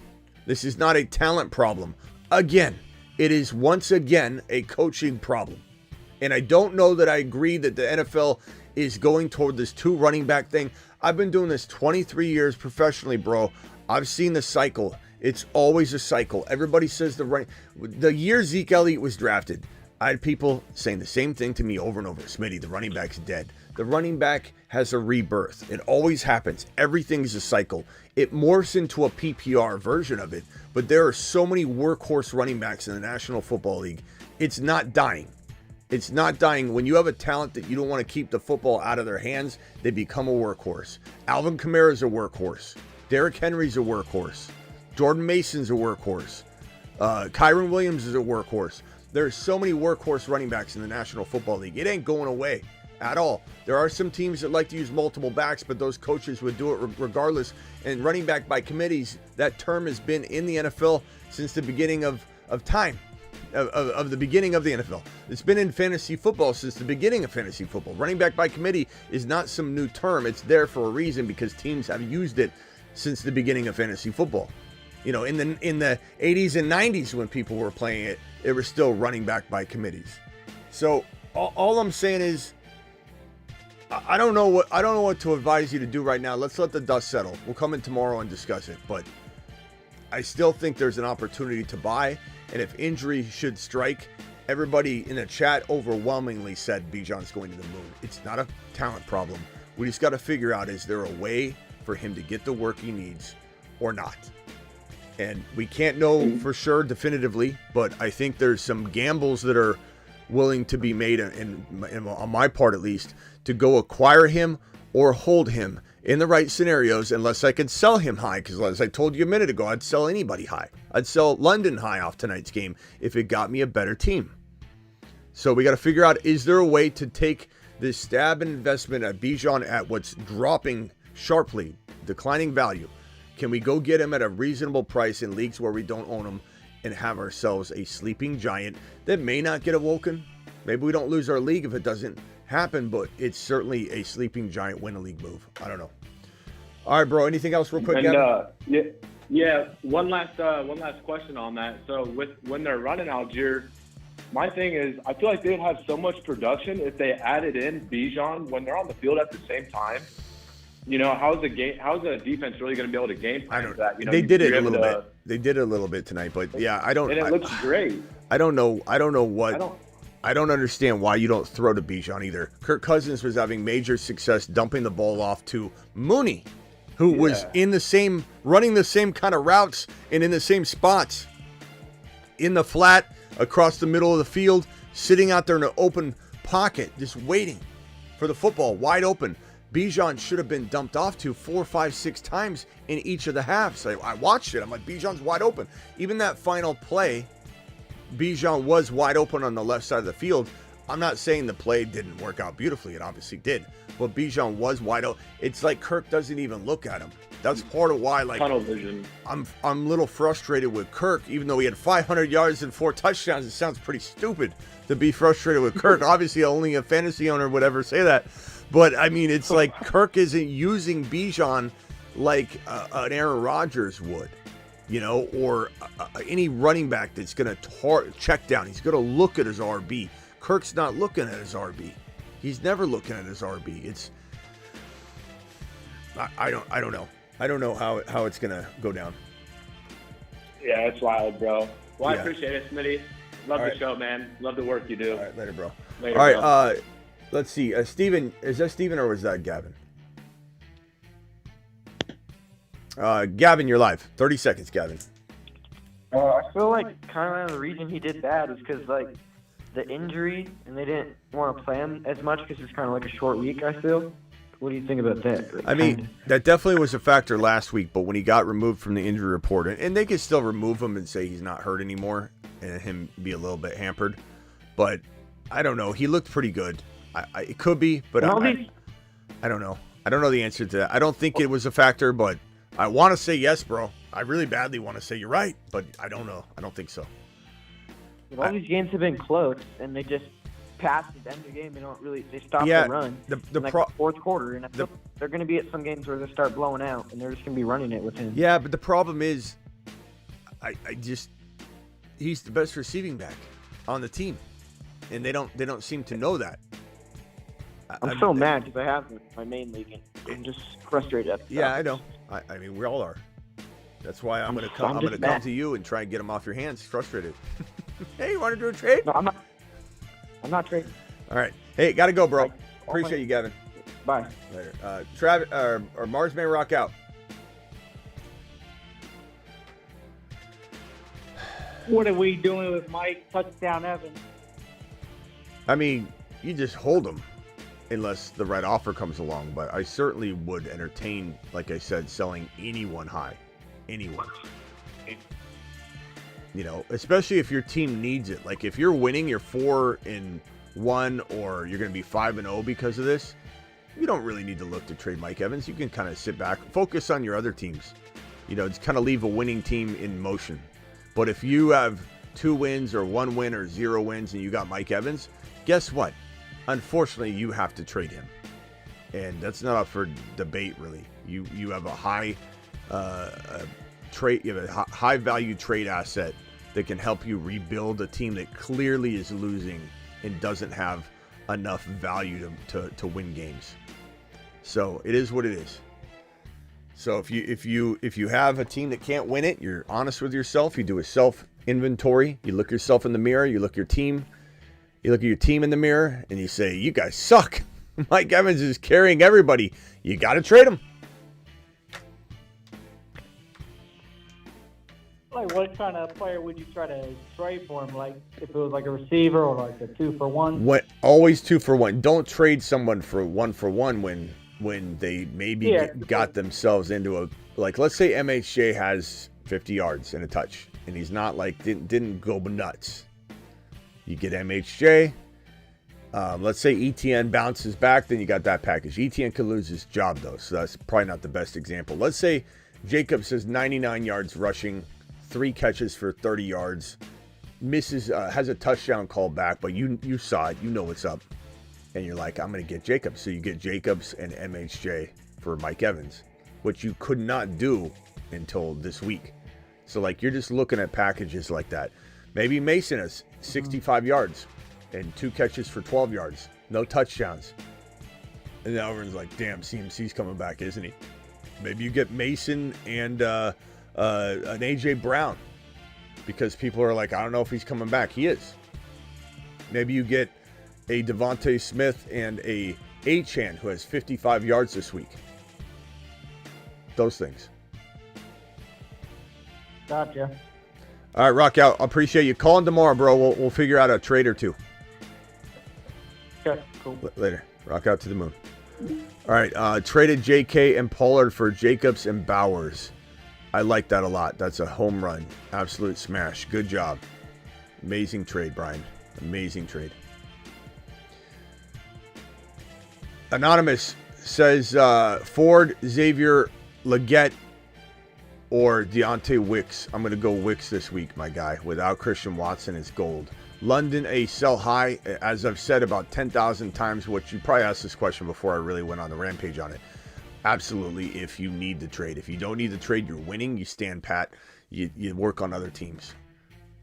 this is not a talent problem. Again, it is once again a coaching problem. And I don't know that I agree that the NFL is going toward this 2 running back thing. I've been doing this 23 years professionally, bro. I've seen the cycle. It's always a cycle. Everybody says the year Zeke Elliott was drafted, I had people saying the same thing to me over and over. Smitty, the running back's dead. The running back has a rebirth. It always happens. Everything is a cycle. It morphs into a PPR version of it, but there are so many workhorse running backs in the National Football League. It's not dying. It's not dying. When you have a talent that you don't want to keep the football out of their hands, they become a workhorse. Alvin Kamara's a workhorse. Derrick Henry's a workhorse. Jordan Mason's a workhorse. Kyron Williams is a workhorse. There's so many workhorse running backs in the National Football League. It ain't going away at all. There are some teams that like to use multiple backs, but those coaches would do it regardless. And running back by committees, that term has been in the NFL since the beginning of time. Of the beginning of the NFL. It's been in fantasy football since the beginning of fantasy football. Running back by committee is not some new term. It's there for a reason because teams have used it since the beginning of fantasy football. You know, in the 80s and 90s when people were playing it, it was still running back by committees. So all I'm saying is I don't know what to advise you to do right now. Let's let the dust settle. We'll come in tomorrow and discuss it. But I still think there's an opportunity to buy. And if injury should strike, everybody in the chat overwhelmingly said Bijan's going to the moon. It's not a talent problem. We just got to figure out, is there a way for him to get the work he needs or not? And we can't know for sure definitively, but I think there's some gambles that are willing to be made, on my part at least, to go acquire him or hold him in the right scenarios, unless I could sell him high, because as I told you a minute ago, I'd sell anybody high. I'd sell London high off tonight's game if it got me a better team. So we got to figure out, is there a way to take this stab and investment at Bijan at what's dropping sharply, declining value? Can we go get him at a reasonable price in leagues where we don't own him and have ourselves a sleeping giant that may not get awoken? Maybe we don't lose our league if it doesn't happen, but it's certainly a sleeping giant win a league move. I don't know. All right, bro. Anything else real quick? And, yeah. One last question on that. So when they're running Algier, my thing is I feel like they'd have so much production if they added in Bijan when they're on the field at the same time. You know, how's the defense really going to be able to game plan that? You know, they did it a little bit. They did it a little bit tonight, but yeah, I don't. And it looks great. I don't know what. I don't understand why you don't throw to Bijan either. Kirk Cousins was having major success dumping the ball off to Mooney, who was running the same kind of routes and in the same spots, in the flat, across the middle of the field, sitting out there in an open pocket, just waiting for the football, wide open. Bijan should have been dumped off to 4, 5, 6 times in each of the halves. I watched it. I'm like, Bijan's wide open. Even that final play, Bijan was wide open on the left side of the field. I'm not saying the play didn't work out beautifully. It obviously did. But Bijan was wide open. It's like Kirk doesn't even look at him. That's part of why, like, tunnel vision. I'm a little frustrated with Kirk, even though he had 500 yards and 4 touchdowns. It sounds pretty stupid to be frustrated with Kirk. Obviously, only a fantasy owner would ever say that. But, I mean, it's like Kirk isn't using Bijan like an Aaron Rodgers would, you know, or any running back that's going to check down. He's going to look at his RB. Kirk's not looking at his RB. He's never looking at his RB. It's I don't know. I don't know how it's going to go down. Yeah, it's wild, bro. Well, Yeah. I appreciate it, Smitty. Love the show, man. Love the work you do. All right, later, bro. Later, All right, bro. let's see. Steven, is that Steven or was that Gavin? Gavin, you're live. 30 seconds, Gavin. I feel like kind of the reason he did bad was because, like, the injury, and they didn't want to play him as much because it's kind of like a short week, I feel. What do you think about that? Like, I mean, that definitely was a factor last week, but when he got removed from the injury report, and they could still remove him and say he's not hurt anymore and him be a little bit hampered, but I don't know. He looked pretty good. It could be, but I don't know. I don't know the answer to that. I don't think it was a factor, but I want to say yes, bro. I really badly want to say you're right, but I don't know. I don't think so. all these games have been close, and they just pass at the end of the game. They stop Yeah, the run the in like the fourth quarter, and I feel they're going to be at some games where they start blowing out, and they're just going to be running it with him. Yeah, but the problem is, he's the best receiving back on the team, and they don't seem to know that. I'm so mad because I have him in my main league, and I'm just frustrated. Yeah, I know. I mean, we all are. That's why I'm going to come to you and try and get him off your hands. Frustrated. Hey, you want to do a trade? No, I'm not trading. All right. Hey, got to go, bro. Appreciate you, Gavin. Bye. Later. Travis or Mars may rock out. What are we doing with Mike Touchdown Evans? I mean, you just hold him unless the right offer comes along. But I certainly would entertain, like I said, selling anyone high. Anyone. You know, especially if your team needs it. Like if you're winning, you're 4-1, or you're going to be 5-0 because of this. You don't really need to look to trade Mike Evans. You can kind of sit back, focus on your other teams. You know, just kind of leave a winning team in motion. But if you have 2 wins or 1 win or 0 wins and you got Mike Evans, guess what? Unfortunately, you have to trade him. And that's not up for debate, really. You have a high trade, you have a high value trade asset that can help you rebuild a team that clearly is losing and doesn't have enough value to win games. So it is what it is. So if you have a team that can't win it, you're honest with yourself. You do a self inventory. You look yourself in the mirror. You look at your team in the mirror, and you say, "You guys suck. Mike Evans is carrying everybody. You got to trade him." Like, what kind of player would you try to trade for him? Like, if it was like a receiver or like a 2-for-1? Always 2-for-1. Don't trade someone for 1-for-1 when they maybe got themselves into a, like, let's say MHJ has 50 yards and a touch, and he's not like didn't go nuts. You get MHJ. Let's say ETN bounces back, then you got that package. ETN could lose his job though, so that's probably not the best example. Let's say Jacobs has 99 yards rushing, 3 catches for 30 yards, has a touchdown call back, but you saw it, you know what's up, and you're like, I'm going to get Jacobs. So you get Jacobs and MHJ for Mike Evans, which you could not do until this week. So like you're just looking at packages like that. Maybe Mason has 65 yards and 2 catches for 12 yards, no touchdowns. And now everyone's like, damn, CMC's coming back, isn't he? Maybe you get Mason and an AJ Brown, because people are like, I don't know if he's coming back. He is. Maybe you get a Devontae Smith and a Achane who has 55 yards this week. Those things. Gotcha. All right, rock out. I appreciate you calling tomorrow, bro. We'll figure out a trade or two. Okay, cool. Later. Rock out to the moon. All right, traded JK and Pollard for Jacobs and Bowers. I like that a lot. That's a home run. Absolute smash. Good job. Amazing trade, Brian. Amazing trade. Anonymous says Ford, Xavier, Leggett or Deontay Wicks. I'm going to go Wicks this week, my guy. Without Christian Watson, it's gold. London, a sell high. As I've said about 10,000 times, which you probably asked this question before I really went on the rampage on it. Absolutely, if you need the trade. If you don't need the trade, you're winning. You stand pat. You work on other teams.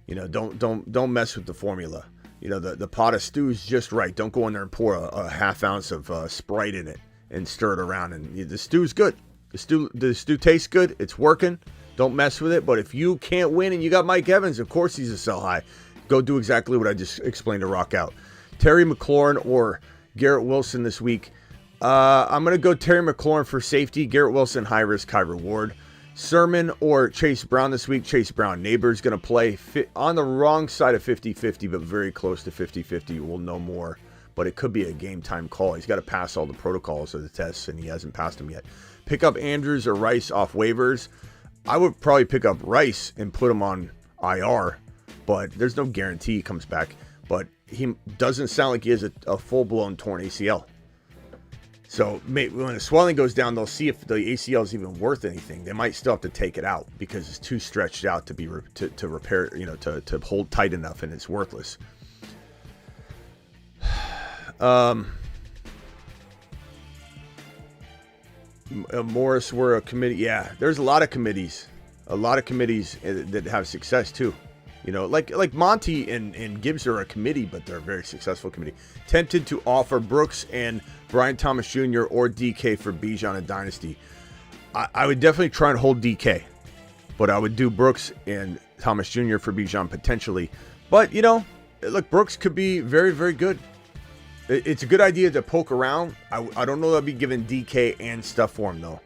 You know, don't mess with the formula. You know, the pot of stew is just right. Don't go in there and pour a half ounce of Sprite in it and stir it around. And the stew's good. The stew tastes good. It's working. Don't mess with it. But if you can't win and you got Mike Evans, of course he's a sell high. Go do exactly what I just explained to Rock Out. Terry McLaurin or Garrett Wilson this week. I'm going to go Terry McLaurin for safety. Garrett Wilson, high risk, high reward. Sermon or Chase Brown this week. Chase Brown. Neighbor's going to play on the wrong side of 50-50, but very close to 50-50. We'll know more, but it could be a game time call. He's got to pass all the protocols of the tests, and he hasn't passed them yet. Pick up Andrews or Rice off waivers. I would probably pick up Rice and put him on IR, but there's no guarantee he comes back. But he doesn't sound like he has a full-blown torn ACL. So when the swelling goes down, they'll see if the ACL is even worth anything. They might still have to take it out because it's too stretched out to be to repair, you know, to hold tight enough, and it's worthless. Morris, we're a committee. Yeah, there's a lot of committees that have success too. You know, like Monty and Gibbs are a committee, but they're a very successful committee. Tempted to offer Brooks and Brian Thomas Jr. or DK for Bijan and Dynasty. I would definitely try and hold DK, but I would do Brooks and Thomas Jr. for Bijan potentially. But, you know, look, Brooks could be very, very good. It's a good idea to poke around. I don't know that I'd be giving DK and stuff for him, though,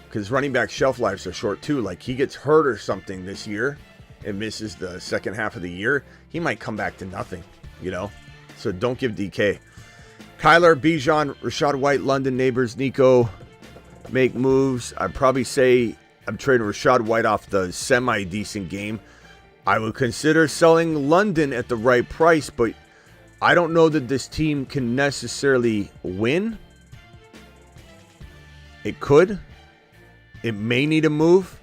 because running back shelf lives are short, too. Like, he gets hurt or something this year and misses the second half of the year, he might come back to nothing, you know? So don't give DK. Kyler, Bijan, Rachaad White, London, Neighbors, Nico make moves. I'd probably say I'm trading Rachaad White off the semi-decent game. I would consider selling London at the right price, but I don't know that this team can necessarily win. It could. It may need a move.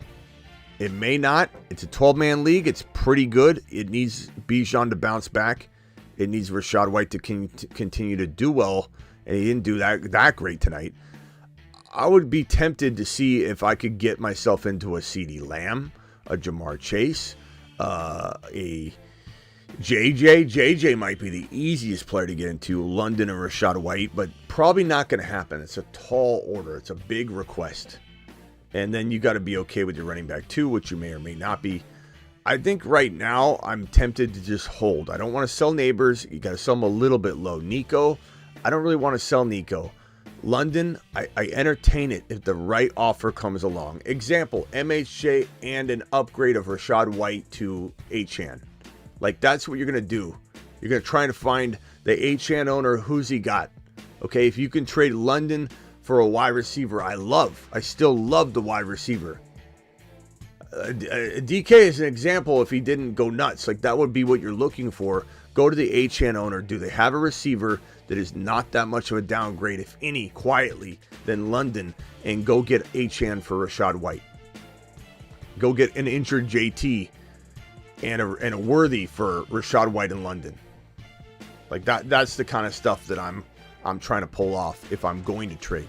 It may not. It's a 12-man league. It's pretty good. It needs Bijan to bounce back. It needs Rachaad White to continue to do well, and he didn't do that great tonight. I would be tempted to see if I could get myself into a CeeDee Lamb, a Jamar Chase, a JJ. JJ might be the easiest player to get into, London and Rachaad White, but probably not going to happen. It's a tall order. It's a big request. And then you got to be okay with your running back too, which you may or may not be. I think right now I'm tempted to just hold. I don't want to sell Neighbors. You got to sell them a little bit low. Nico, I don't really want to sell Nico. London, I entertain it if the right offer comes along. Example, MHJ and an upgrade of Rachaad White to Achane. Like, that's what you're going to do. You're going to try to find the Achane owner. Who's he got? Okay, if you can trade London for a wide receiver, I still love the wide receiver. DK is an example if he didn't go nuts. Like, that would be what you're looking for. Go to the Achane owner. Do they have a receiver that is not that much of a downgrade, if any, quietly, than London, and go get Achane for Rachaad White. Go get an injured JT and a worthy for Rachaad White in London. Like, that's the kind of stuff that I'm trying to pull off if I'm going to trade.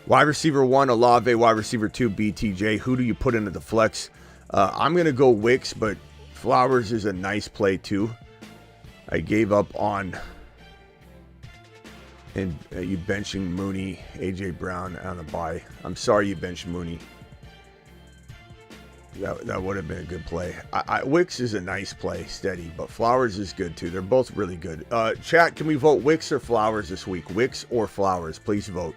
Wide receiver 1, Olave. Wide receiver 2, BTJ. Who do you put into the flex? I'm going to go Wicks, but Flowers is a nice play too. I gave up on and you benching Mooney, AJ Brown on the bye. I'm sorry you benched Mooney. That would have been a good play. Wicks is a nice play, steady, but Flowers is good too. They're both really good. Chat, can we vote Wicks or Flowers this week? Wicks or Flowers? Please vote.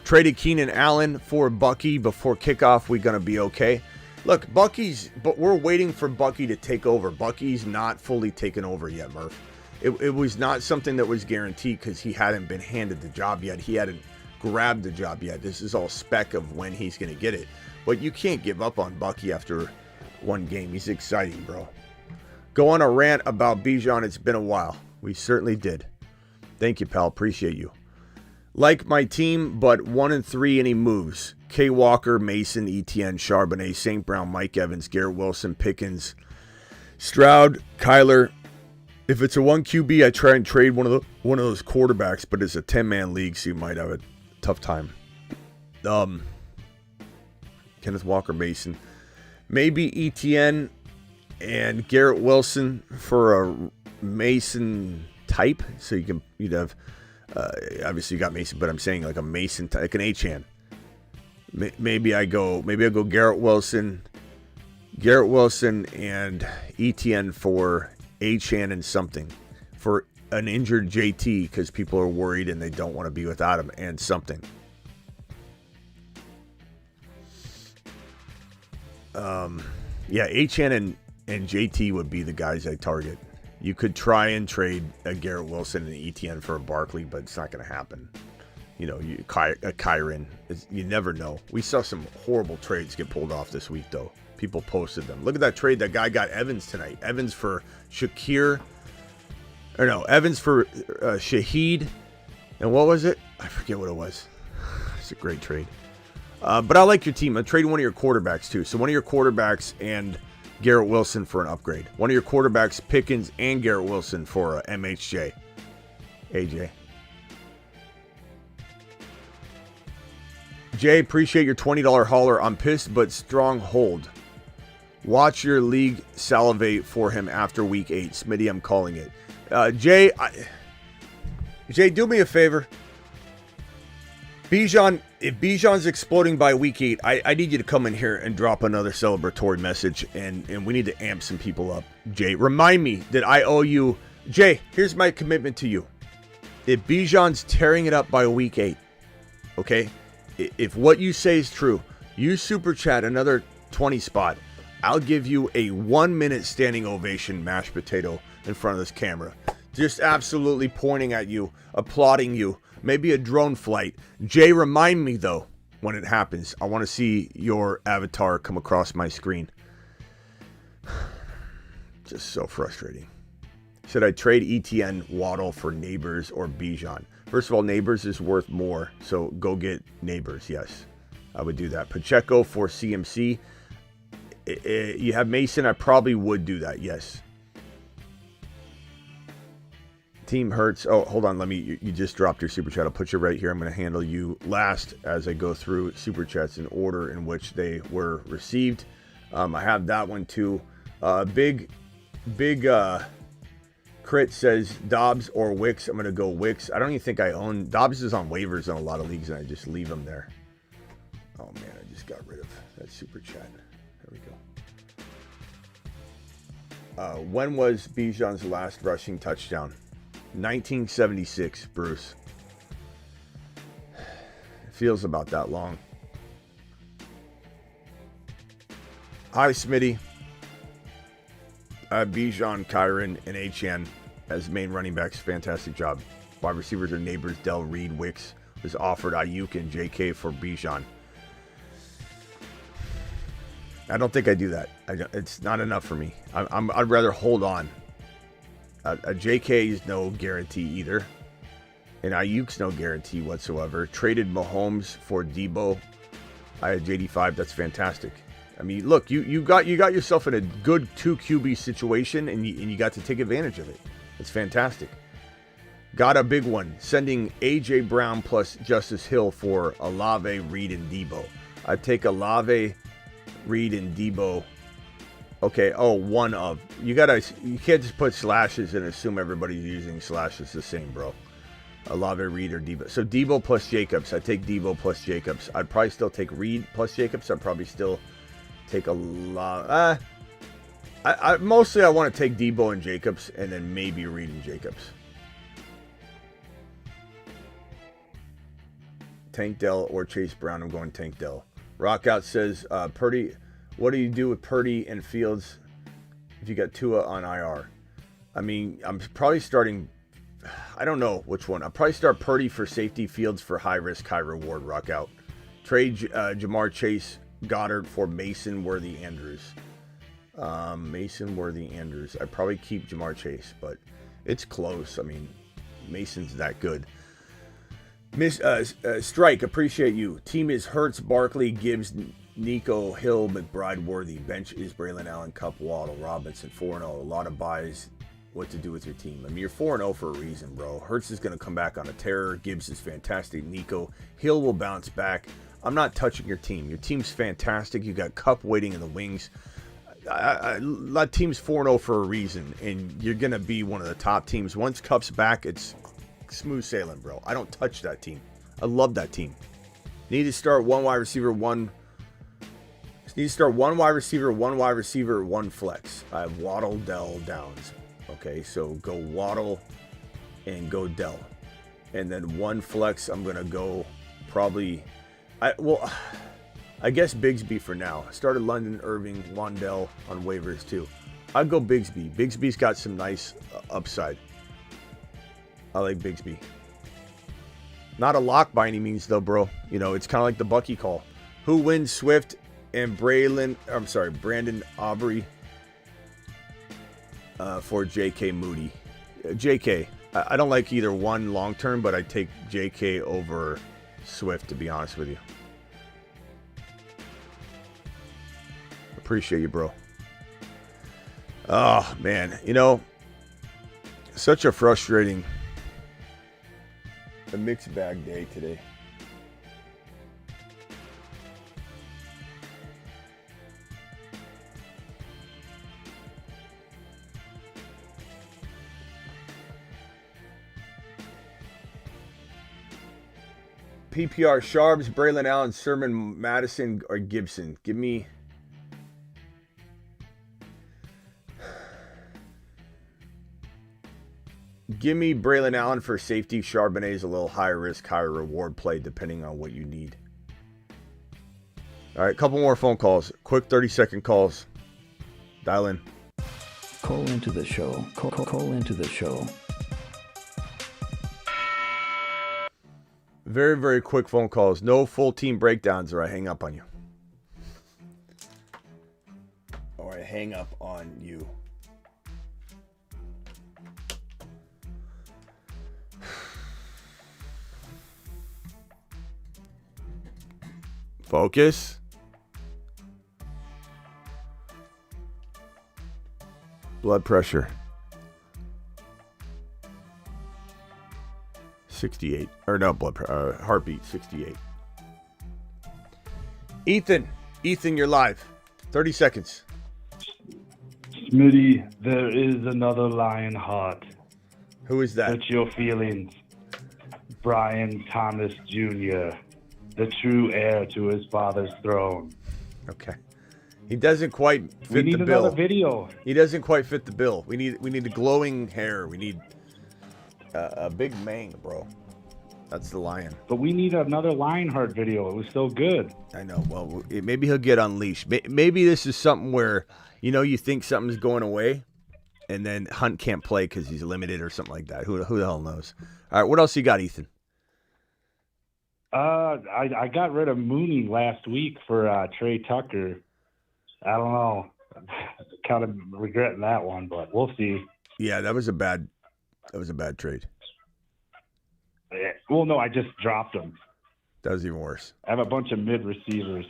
Traded Keenan Allen for Bucky before kickoff. We gonna be okay? Look, but we're waiting for Bucky to take over. Bucky's not fully taken over yet, Murph. It was not something that was guaranteed because he hadn't been handed the job yet. He hadn't grabbed the job yet. This is all spec of when he's gonna get it. But you can't give up on Bucky after one game. He's exciting, bro. Go on a rant about Bijan. It's been a while. We certainly did. Thank you, pal. Appreciate you. Like my team, but 1-3 and he moves. K. Walker, Mason, Etienne, Charbonnet, St. Brown, Mike Evans, Garrett Wilson, Pickens, Stroud, Kyler. If it's a 1 QB, I try and trade one of those quarterbacks, but it's a 10-man league, so you might have a tough time. Kenneth Walker, Mason. Maybe Etienne and Garrett Wilson for a Mason type. So you'd have obviously you got Mason, but I'm saying like a Mason type, like an H-hand. Maybe I go Garrett Wilson and Etienne for H-hand and something for an injured JT because people are worried and they don't want to be without him and something. Yeah, HN and JT would be the guys I target. You could try and trade a Garrett Wilson and ETN for a Barkley, but it's not going to happen. You know, a Kyron. You never know. We saw some horrible trades get pulled off this week, though. People posted them. Look at that trade. That guy got Evans tonight. Evans for Shakir. Or no, Evans for Shaheed. And what was it? I forget what it was. It's a great trade. But I like your team. I'm trading one of your quarterbacks, too. So one of your quarterbacks and Garrett Wilson for an upgrade. One of your quarterbacks, Pickens, and Garrett Wilson for a MHJ. AJ. Jay, appreciate your $20 hauler. I'm pissed, but strong hold. Watch your league salivate for him after week 8. Smitty, I'm calling it. Jay, do me a favor. Bijan, if Bijan's exploding by week 8, I need you to come in here and drop another celebratory message, and we need to amp some people up. Jay, remind me that I owe you. Jay, here's my commitment to you. If Bijan's tearing it up by week 8, okay? If what you say is true, you super chat another 20 spot. I'll give you a 1-minute standing ovation mashed potato in front of this camera. Just absolutely pointing at you, applauding you. Maybe a drone flight. Jay, remind me, though, when it happens. I want to see your avatar come across my screen. Just so frustrating. Should I trade ETN, Waddle for Neighbors or Bijan? First of all, Neighbors is worth more, so go get Neighbors, yes. I would do that. Pacheco for CMC. You have Mason, I probably would do that, yes. Team hurts. Oh, hold on. You just dropped your super chat. I'll put you right here. I'm going to handle you last as I go through super chats in order in which they were received. I have that one too. Big Crit says Dobbs or Wicks. I'm going to go Wicks. I don't even think I own. Dobbs is on waivers in a lot of leagues and I just leave him there. Oh man, I just got rid of that super chat. There we go. When was Bijan's last rushing touchdown? 1976, Bruce. It feels about that long. Hi, Smitty. Bijan, Kyron, and HN as main running backs. Fantastic job. Wide receivers are Neighbors, Dell, Reed, Wicks. Was offered Ayuk and JK for Bijan. I don't think I do that. It's not enough for me. I'd rather hold on. A JK is no guarantee either. And Ayuk's no guarantee whatsoever. Traded Mahomes for Debo. I had JD5. That's fantastic. I mean, look, you got yourself in a good 2 QB situation, and you got to take advantage of it. It's fantastic. Got a big one. Sending AJ Brown plus Justice Hill for Olave, Reed, and Debo. I'd take Olave, Reed, and Debo. Okay, one of. You can't just put slashes and assume everybody's using slashes the same, bro. Olave, Reed, or Debo. So Debo plus Jacobs. I'd take Debo plus Jacobs. I'd probably still take Reed plus Jacobs. I'd probably still take Olave. Mostly I want to take Debo and Jacobs, and then maybe Reed and Jacobs. Tank Dell or Chase Brown. I'm going Tank Dell. Rockout says, Purdy... What do you do with Purdy and Fields if you got Tua on IR? I mean, I'm probably starting... I don't know which one. I'll probably start Purdy for safety, Fields for high risk, high reward, rock out. Trade Jamar Chase, Goddard for Mason, Worthy, Andrews. Mason, Worthy, Andrews. I'd probably keep Jamar Chase, but it's close. I mean, Mason's that good. Strike, appreciate you. Team is Hurts, Barkley, Gibbs, Nico, Hill, McBride, Worthy. Bench is Braylon Allen, Cup, Waddle, Robinson, 4-0. A lot of buys. What to do with your team. I mean, you're 4-0 for a reason, bro. Hurts is going to come back on a tear. Gibbs is fantastic. Nico, Hill will bounce back. I'm not touching your team. Your team's fantastic. You got Cup waiting in the wings. That team's 4-0 for a reason, and you're going to be one of the top teams. Once Cup's back, it's smooth sailing, bro. I don't touch that team. I love that team. Need to start one wide receiver, one wide receiver, one flex. I have Waddle, Dell, Downs. Okay, so go Waddle and go Dell. And then one flex, I'm going to go probably... I guess Bigsby for now. I started London, Irving, Wandell on waivers too. I'd go Bigsby. Bigsby's got some nice upside. I like Bigsby. Not a lock by any means though, bro. You know, it's kind of like the Bucky call. Who wins, Swift and Brandon Aubrey for JK Moody? JK. I don't like either one long term, but I take JK over Swift, to be honest with you. Appreciate you, bro. Oh, man. You know, such a frustrating, a mixed bag day today. PPR Sharps, Braylon Allen, Sermon, Madison, or Gibson. Give me Braylon Allen for safety. Charbonnet is a little higher risk, higher reward play depending on what you need. All right, couple more phone calls. Quick 30-second calls. Dial in. Call into the show. Call into the show. Very, very quick phone calls. No full team breakdowns or I hang up on you. Or I hang up on you. Focus. Blood pressure. 68. Or no, heartbeat 68. Ethan, you're live. 30 seconds. Smitty, there is another lion heart. Who is that? Hurt your feelings. Brian Thomas Jr., the true heir to his father's throne. Okay. He doesn't quite fit the bill. We need another video. He doesn't quite fit the bill. We need the glowing hair. We need a big mane, bro. That's the lion. But we need another Lionheart video. It was so good. I know. Well, maybe he'll get unleashed. Maybe this is something where, you think something's going away, and then Hunt can't play because he's limited or something like that. Who the hell knows? All right, what else you got, Ethan? I got rid of Mooney last week for Trey Tucker. I don't know. Kind of regretting that one, but we'll see. Yeah, that was a bad trade. Well, no, I just dropped him. That was even worse. I have a bunch of mid receivers.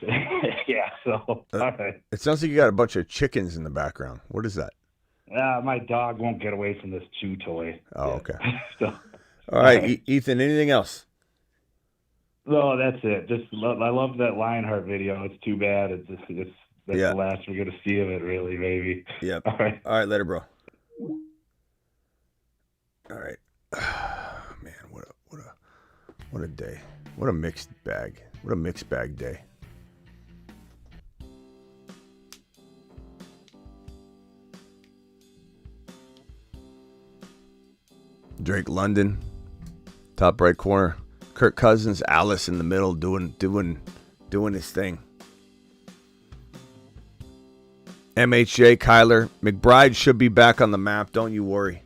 Yeah, so all right. It sounds like you got a bunch of chickens in the background. What is that? My dog won't get away from this chew toy. Oh, okay. So, all right, Ethan, anything else? No, that's it. I love that Lionheart video. It's too bad. That's the last we're gonna see of it, really, maybe. Yep. All right, later, bro. All right. Man, what a day. What a mixed bag. What a mixed bag day. Drake London, top right corner. Kirk Cousins, Alice in the middle, doing his thing. MHJ, Kyler, McBride should be back on the map. Don't you worry.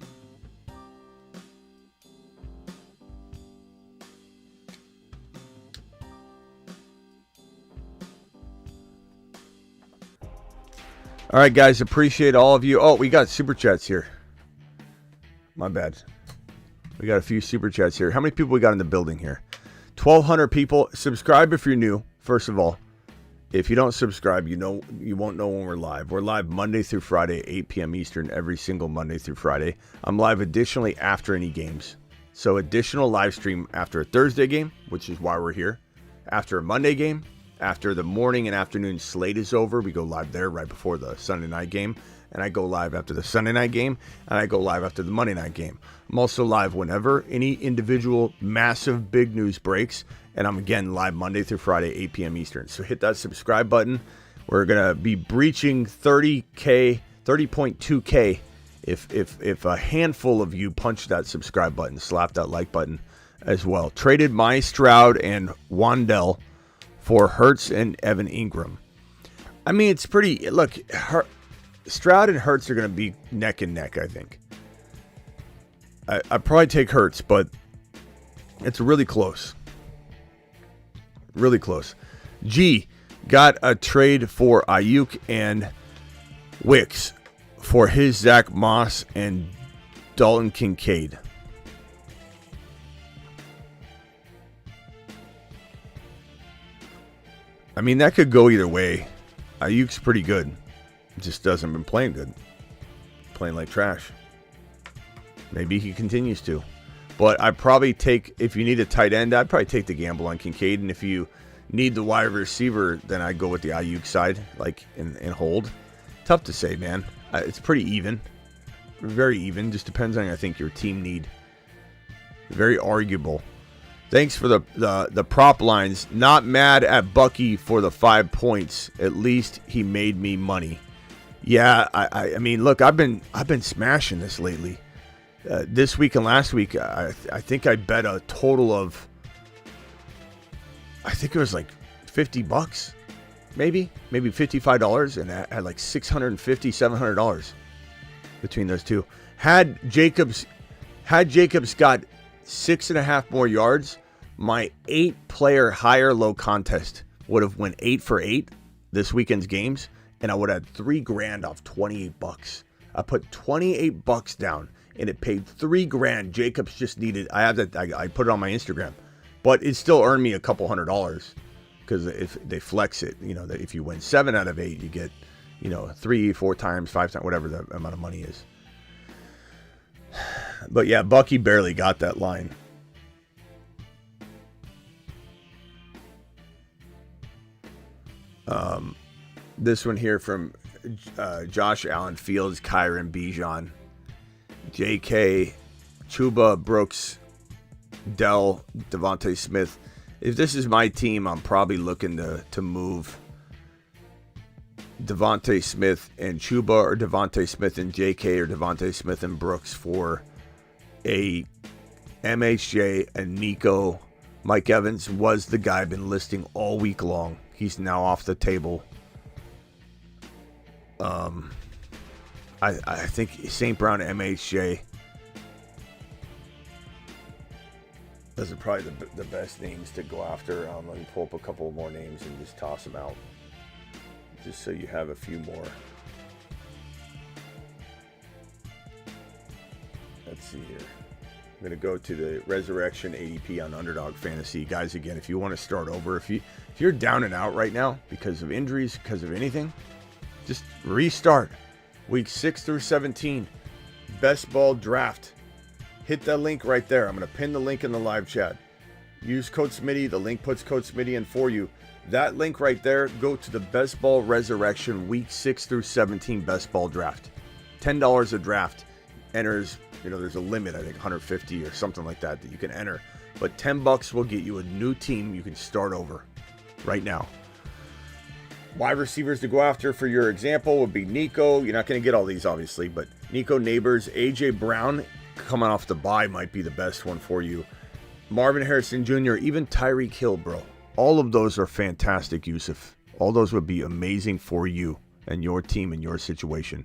All right, guys, appreciate all of you. Oh, we got super chats here. My bad. We got a few super chats here. How many people we got in the building here? 1,200 people. Subscribe if you're new, first of all. If you don't subscribe, you won't know when we're live. We're live Monday through Friday, 8 p.m. Eastern, every single Monday through Friday. I'm live additionally after any games. So additional live stream after a Thursday game, which is why we're here. After a Monday game, after the morning and afternoon slate is over, we go live there right before the Sunday night game. And I go live after the Sunday night game, and I go live after the Monday night game. I'm also live whenever any individual massive big news breaks, and I'm again live Monday through Friday, 8 p.m. Eastern. So hit that subscribe button. We're going to be breaching 30.2K if a handful of you punch that subscribe button, slap that like button as well. Traded my Stroud and Wandell for Hurts and Evan Ingram. I mean, it's pretty, look, Stroud and Hurts are going to be neck and neck, I think. I'd probably take Hurts, but it's really close. Really close. G got a trade for Ayuk and Wicks for his Zach Moss and Dalton Kincaid. I mean, that could go either way. Ayuk's pretty good. Just doesn't been playing good. Playing like trash. Maybe he continues to. But I'd probably take, if you need a tight end, I'd probably take the gamble on Kincaid. And if you need the wide receiver, then I'd go with the Ayuk side, like, and hold. Tough to say, man. It's pretty even. Very even. Just depends on, I think, your team need. Very arguable. Thanks for the prop lines. Not mad at Bucky for the 5 points. At least he made me money. Yeah, I mean, look, I've been smashing this lately. This week and last week, I think I bet a total of, I think it was like $50, maybe $55, and I had like $650, $700 between those two. Had Jacobs got 6.5 more yards, my 8-player higher low contest would have went 8 for 8 this weekend's games. And I would have had $3,000 off $28. I put $28 down, and it paid $3,000. Jacobs just needed. I have that. I put it on my Instagram, but it still earned me a couple $100 because if they flex it, that if you win 7 out of 8, you get, 3, 4 times, 5 times, whatever the amount of money is. But yeah, Bucky barely got that line. This one here from Josh Allen Fields, Kyron Bijan, JK, Chuba, Brooks, Dell, Devontae Smith. If this is my team, I'm probably looking to move Devontae Smith and Chuba, or Devontae Smith and JK, or Devontae Smith and Brooks for a MHJ and Nico. Mike Evans was the guy I've been listing all week long. He's now off the table. I think St. Brown MHJ. Those are probably the best names to go after. Let me pull up a couple more names and just toss them out. Just so you have a few more. Let's see here. I'm going to go to the Resurrection ADP on Underdog Fantasy. Guys, again, if you want to start over, if you're down and out right now because of injuries, because of anything, just restart. Week 6 through 17. Best ball draft. Hit that link right there. I'm going to pin the link in the live chat. Use code Smitty. The link puts code Smitty in for you. That link right there, go to the Best Ball Resurrection Week 6 through 17 Best Ball Draft. $10 a draft. Enters, there's a limit, I think 150 or something like that you can enter. But $10 will get you a new team you can start over right now. Wide receivers to go after for your example would be Nico. You're not going to get all these, obviously, but Nico, Neighbors, A.J. Brown, coming off the bye, might be the best one for you. Marvin Harrison Jr., even Tyreek Hill, bro. All of those are fantastic, Yusuf. All those would be amazing for you and your team and your situation.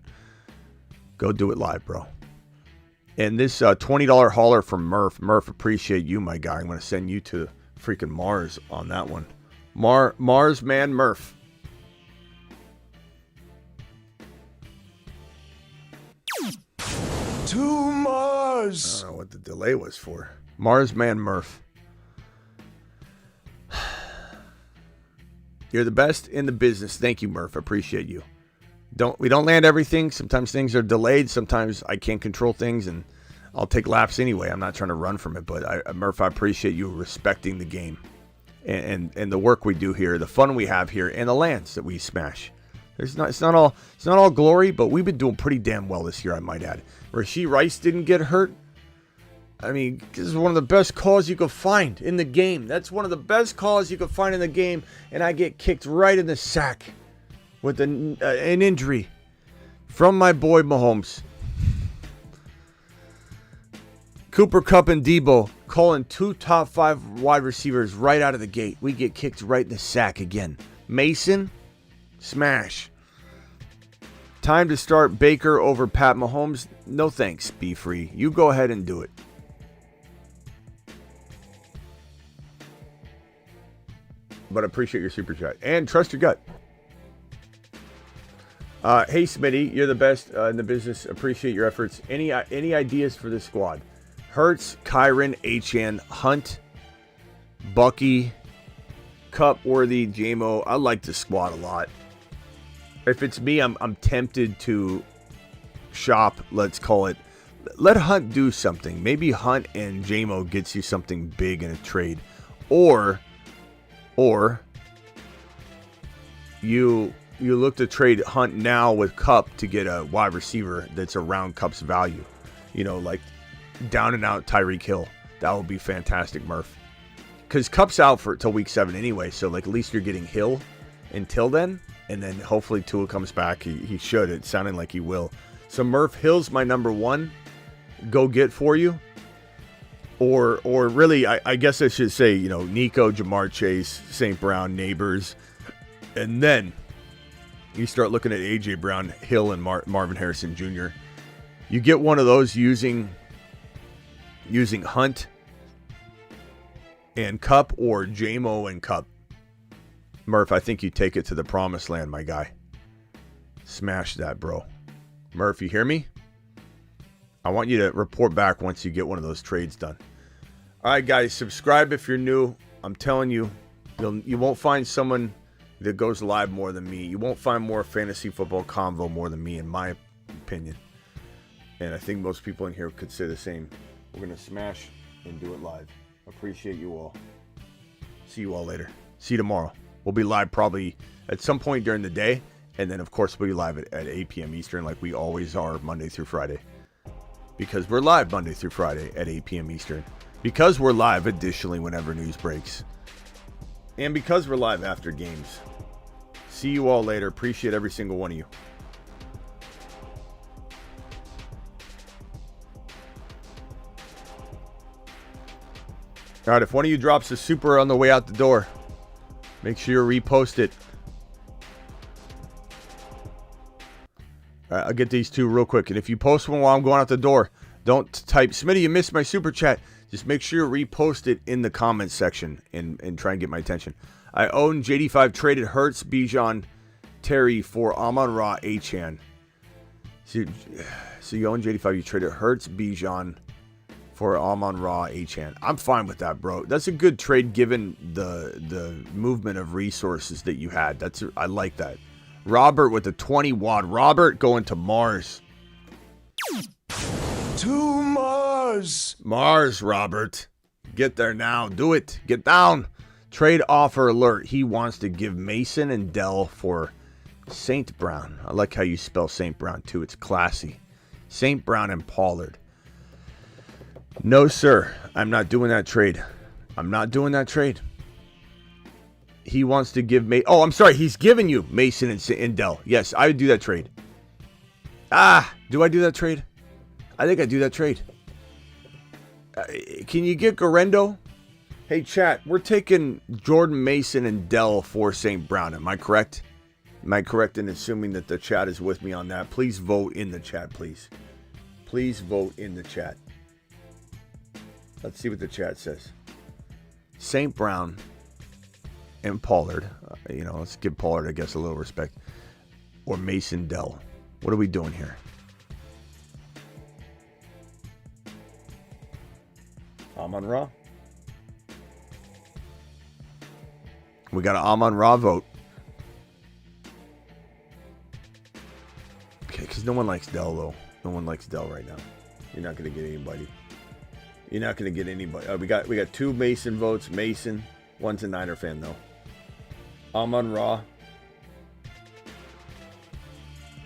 Go do it live, bro. And this $20 hauler from Murph. Murph, appreciate you, my guy. I'm going to send you to freaking Mars on that one. Mars Man Murph. To Mars. I don't know what the delay was for. Mars Man Murph. You're the best in the business. Thank you, Murph. Appreciate you. We don't land everything. Sometimes things are delayed. Sometimes I can't control things, and I'll take laps anyway. I'm not trying to run from it, but Murph, I appreciate you respecting the game and the work we do here, the fun we have here, and the lands that we smash. It's not all glory, but we've been doing pretty damn well this year, I might add. Rashee Rice didn't get hurt. I mean, this is one of the best calls you could find in the game. That's one of the best calls you could find in the game, and I get kicked right in the sack with an injury from my boy Mahomes. Cooper Kupp and Debo calling 2 top 5 wide receivers right out of the gate. We get kicked right in the sack again. Mason, smash. Time to start Baker over Pat Mahomes. No thanks, Be Free. You go ahead and do it. But I appreciate your super chat. And trust your gut. Hey, Smitty, you're the best in the business. Appreciate your efforts. Any ideas for this squad? Hurts, Kyron, Achane, Hunt, Bucky, Kupp, Worthy, JMO. I like the squad a lot. If it's me, I'm tempted to shop, let's call it. Let Hunt do something. Maybe Hunt and JMO gets you something big in a trade. Or you look to trade Hunt now with Kupp to get a wide receiver that's around Kupp's value. You know, like down and out Tyreek Hill. That would be fantastic, Murph. Because Kupp's out for till week 7 anyway, so like at least you're getting Hill until then, and then hopefully Tua comes back. He should. It's sounding like he will. So Murph, Hill's my number 1 go get for you. Or really, I guess I should say, you know, Nico, Jamar Chase, St. Brown, Neighbors. And then you start looking at A.J. Brown, Hill, and Marvin Harrison Jr. You get one of those using Hunt and Kupp or JMO and Kupp. Murph, I think you take it to the promised land, my guy. Smash that, bro. Murph, you hear me? I want you to report back once you get one of those trades done. All right, guys, subscribe if you're new. I'm telling you, you won't find someone that goes live more than me. You won't find more fantasy football convo more than me, in my opinion. And I think most people in here could say the same. We're going to smash and do it live. Appreciate you all. See you all later. See you tomorrow. We'll be live probably at some point during the day. And then, of course, we'll be live at 8 p.m. Eastern like we always are Monday through Friday. Because we're live Monday through Friday at 8 p.m. Eastern. Because we're live additionally whenever news breaks. And because we're live after games. See you all later. Appreciate every single one of you. All right, if one of you drops a super on the way out the door, make sure you repost it. All right, I'll get these two real quick. And if you post one while I'm going out the door, don't type, Smitty, you missed my super chat. Just make sure you repost it in the comments section and try and get my attention. I own JD5 traded Hurts, Bijan, Terry for Amon-Ra, Achane. So you own JD5, you traded Hurts, Bijan for Amon-Ra, Achane. I'm fine with that, bro. That's a good trade given the movement of resources that you had. I like that. Robert with the 20 watt. Robert going to Mars. To Mars. Mars, Robert. Get there now. Do it. Get down. Trade offer alert. He wants to give Mason and Dell for St. Brown. I like how you spell St. Brown, too. It's classy. St. Brown and Pollard. No, sir. I'm not doing that trade. I'm not doing that trade. He wants to give me. Oh, I'm sorry. He's giving you Mason and Dell. Yes, I would do that trade. Do I do that trade? I think I do that trade. Can you get Garendo? Hey, chat. We're taking Jordan Mason and Dell for St. Brown. Am I correct? Am I correct in assuming that the chat is with me on that? Please vote in the chat, please. Please vote in the chat. Let's see what the chat says. St. Brown and Pollard. Let's give Pollard, I guess, a little respect. Or Mason Dell. What are we doing here? Amon-Ra. We got an Amon-Ra vote. Because no one likes Dell, though. No one likes Dell right now. You're not going to get anybody. You're not going to get anybody. We got 2 Mason votes. Mason. One's a Niner fan, though. Amon Ra.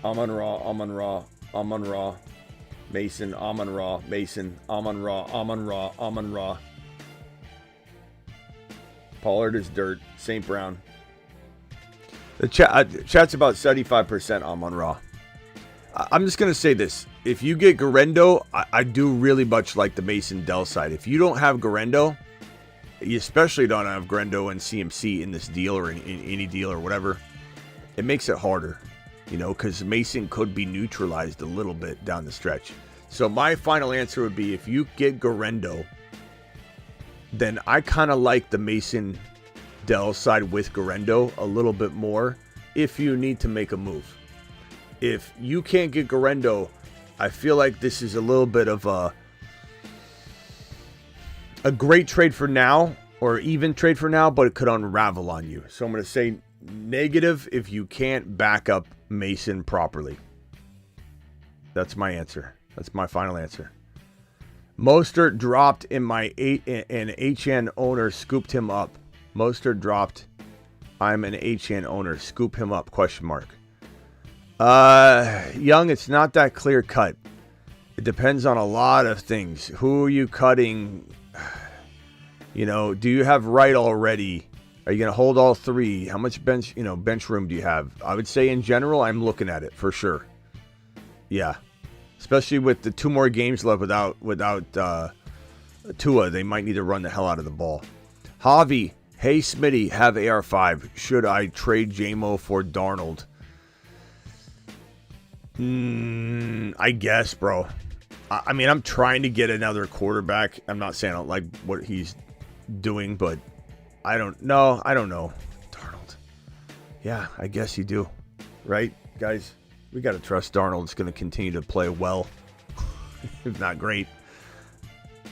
Amon Ra. Amon Ra. Amon Ra. Mason. Amon Ra. Mason. Amon Ra. Amon Ra. Amon Ra. Pollard is dirt. St. Brown. The chat's about 75% Amon Ra. I'm just going to say this. If you get Garendo, I do really much like the Mason Dell side. If you don't have Garendo, you especially don't have Garendo and CMC in this deal or in any deal or whatever, it makes it harder, you know, because Mason could be neutralized a little bit down the stretch. So my final answer would be if you get Garendo, then I kind of like the Mason Dell side with Garendo a little bit more if you need to make a move. If you can't get Garendo, I feel like this is a little bit of a great trade for now, or even trade for now, but it could unravel on you. So I'm going to say negative if you can't back up Mason properly. That's my answer. That's my final answer. Mostert dropped in my an HN owner scooped him up. Mostert dropped. I'm an HN owner. Scoop him up? Question mark. Young, it's not that clear cut. It depends on a lot of things. Who are you cutting? You know, do you have Wright already? Are you going to hold all 3? How much bench room do you have? I would say in general, I'm looking at it for sure. Yeah. Especially with the 2 more games left without Tua, they might need to run the hell out of the ball. Javi, hey Smitty, have AR5. Should I trade JMO for Darnold? I guess, bro. I mean, I'm trying to get another quarterback. I'm not saying I don't like what he's doing, but I don't know. Darnold. Yeah, I guess you do. Right, guys? We got to trust Darnold's going to continue to play well, if not great.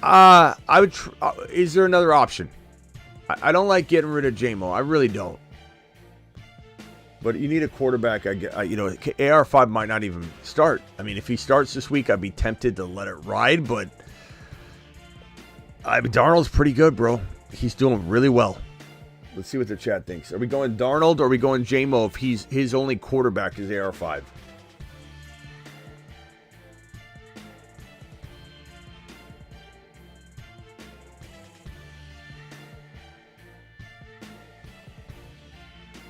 I would. Is there another option? I don't like getting rid of JMO. I really don't. But you need a quarterback. AR5 might not even start. I mean, if he starts this week, I'd be tempted to let it ride. But Darnold's pretty good, bro. He's doing really well. Let's see what the chat thinks. Are we going Darnold or are we going JMO if his only quarterback is AR5?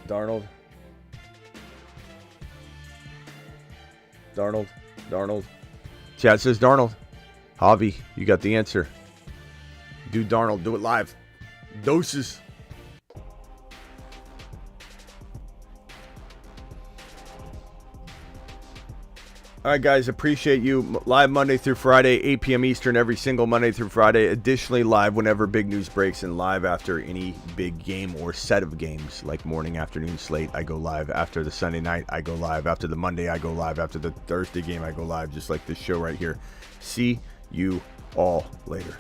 Darnold. Chad says Darnold. Javi, you got the answer. Do Darnold. Do it live. Doses. All right, guys, appreciate you. Live Monday through Friday, 8 p.m. Eastern, every single Monday through Friday. Additionally, live whenever big news breaks and live after any big game or set of games, like morning, afternoon slate. I go live after the Sunday night. I go live after the Monday. I go live after the Thursday game. I go live, just like this show right here. See you all later.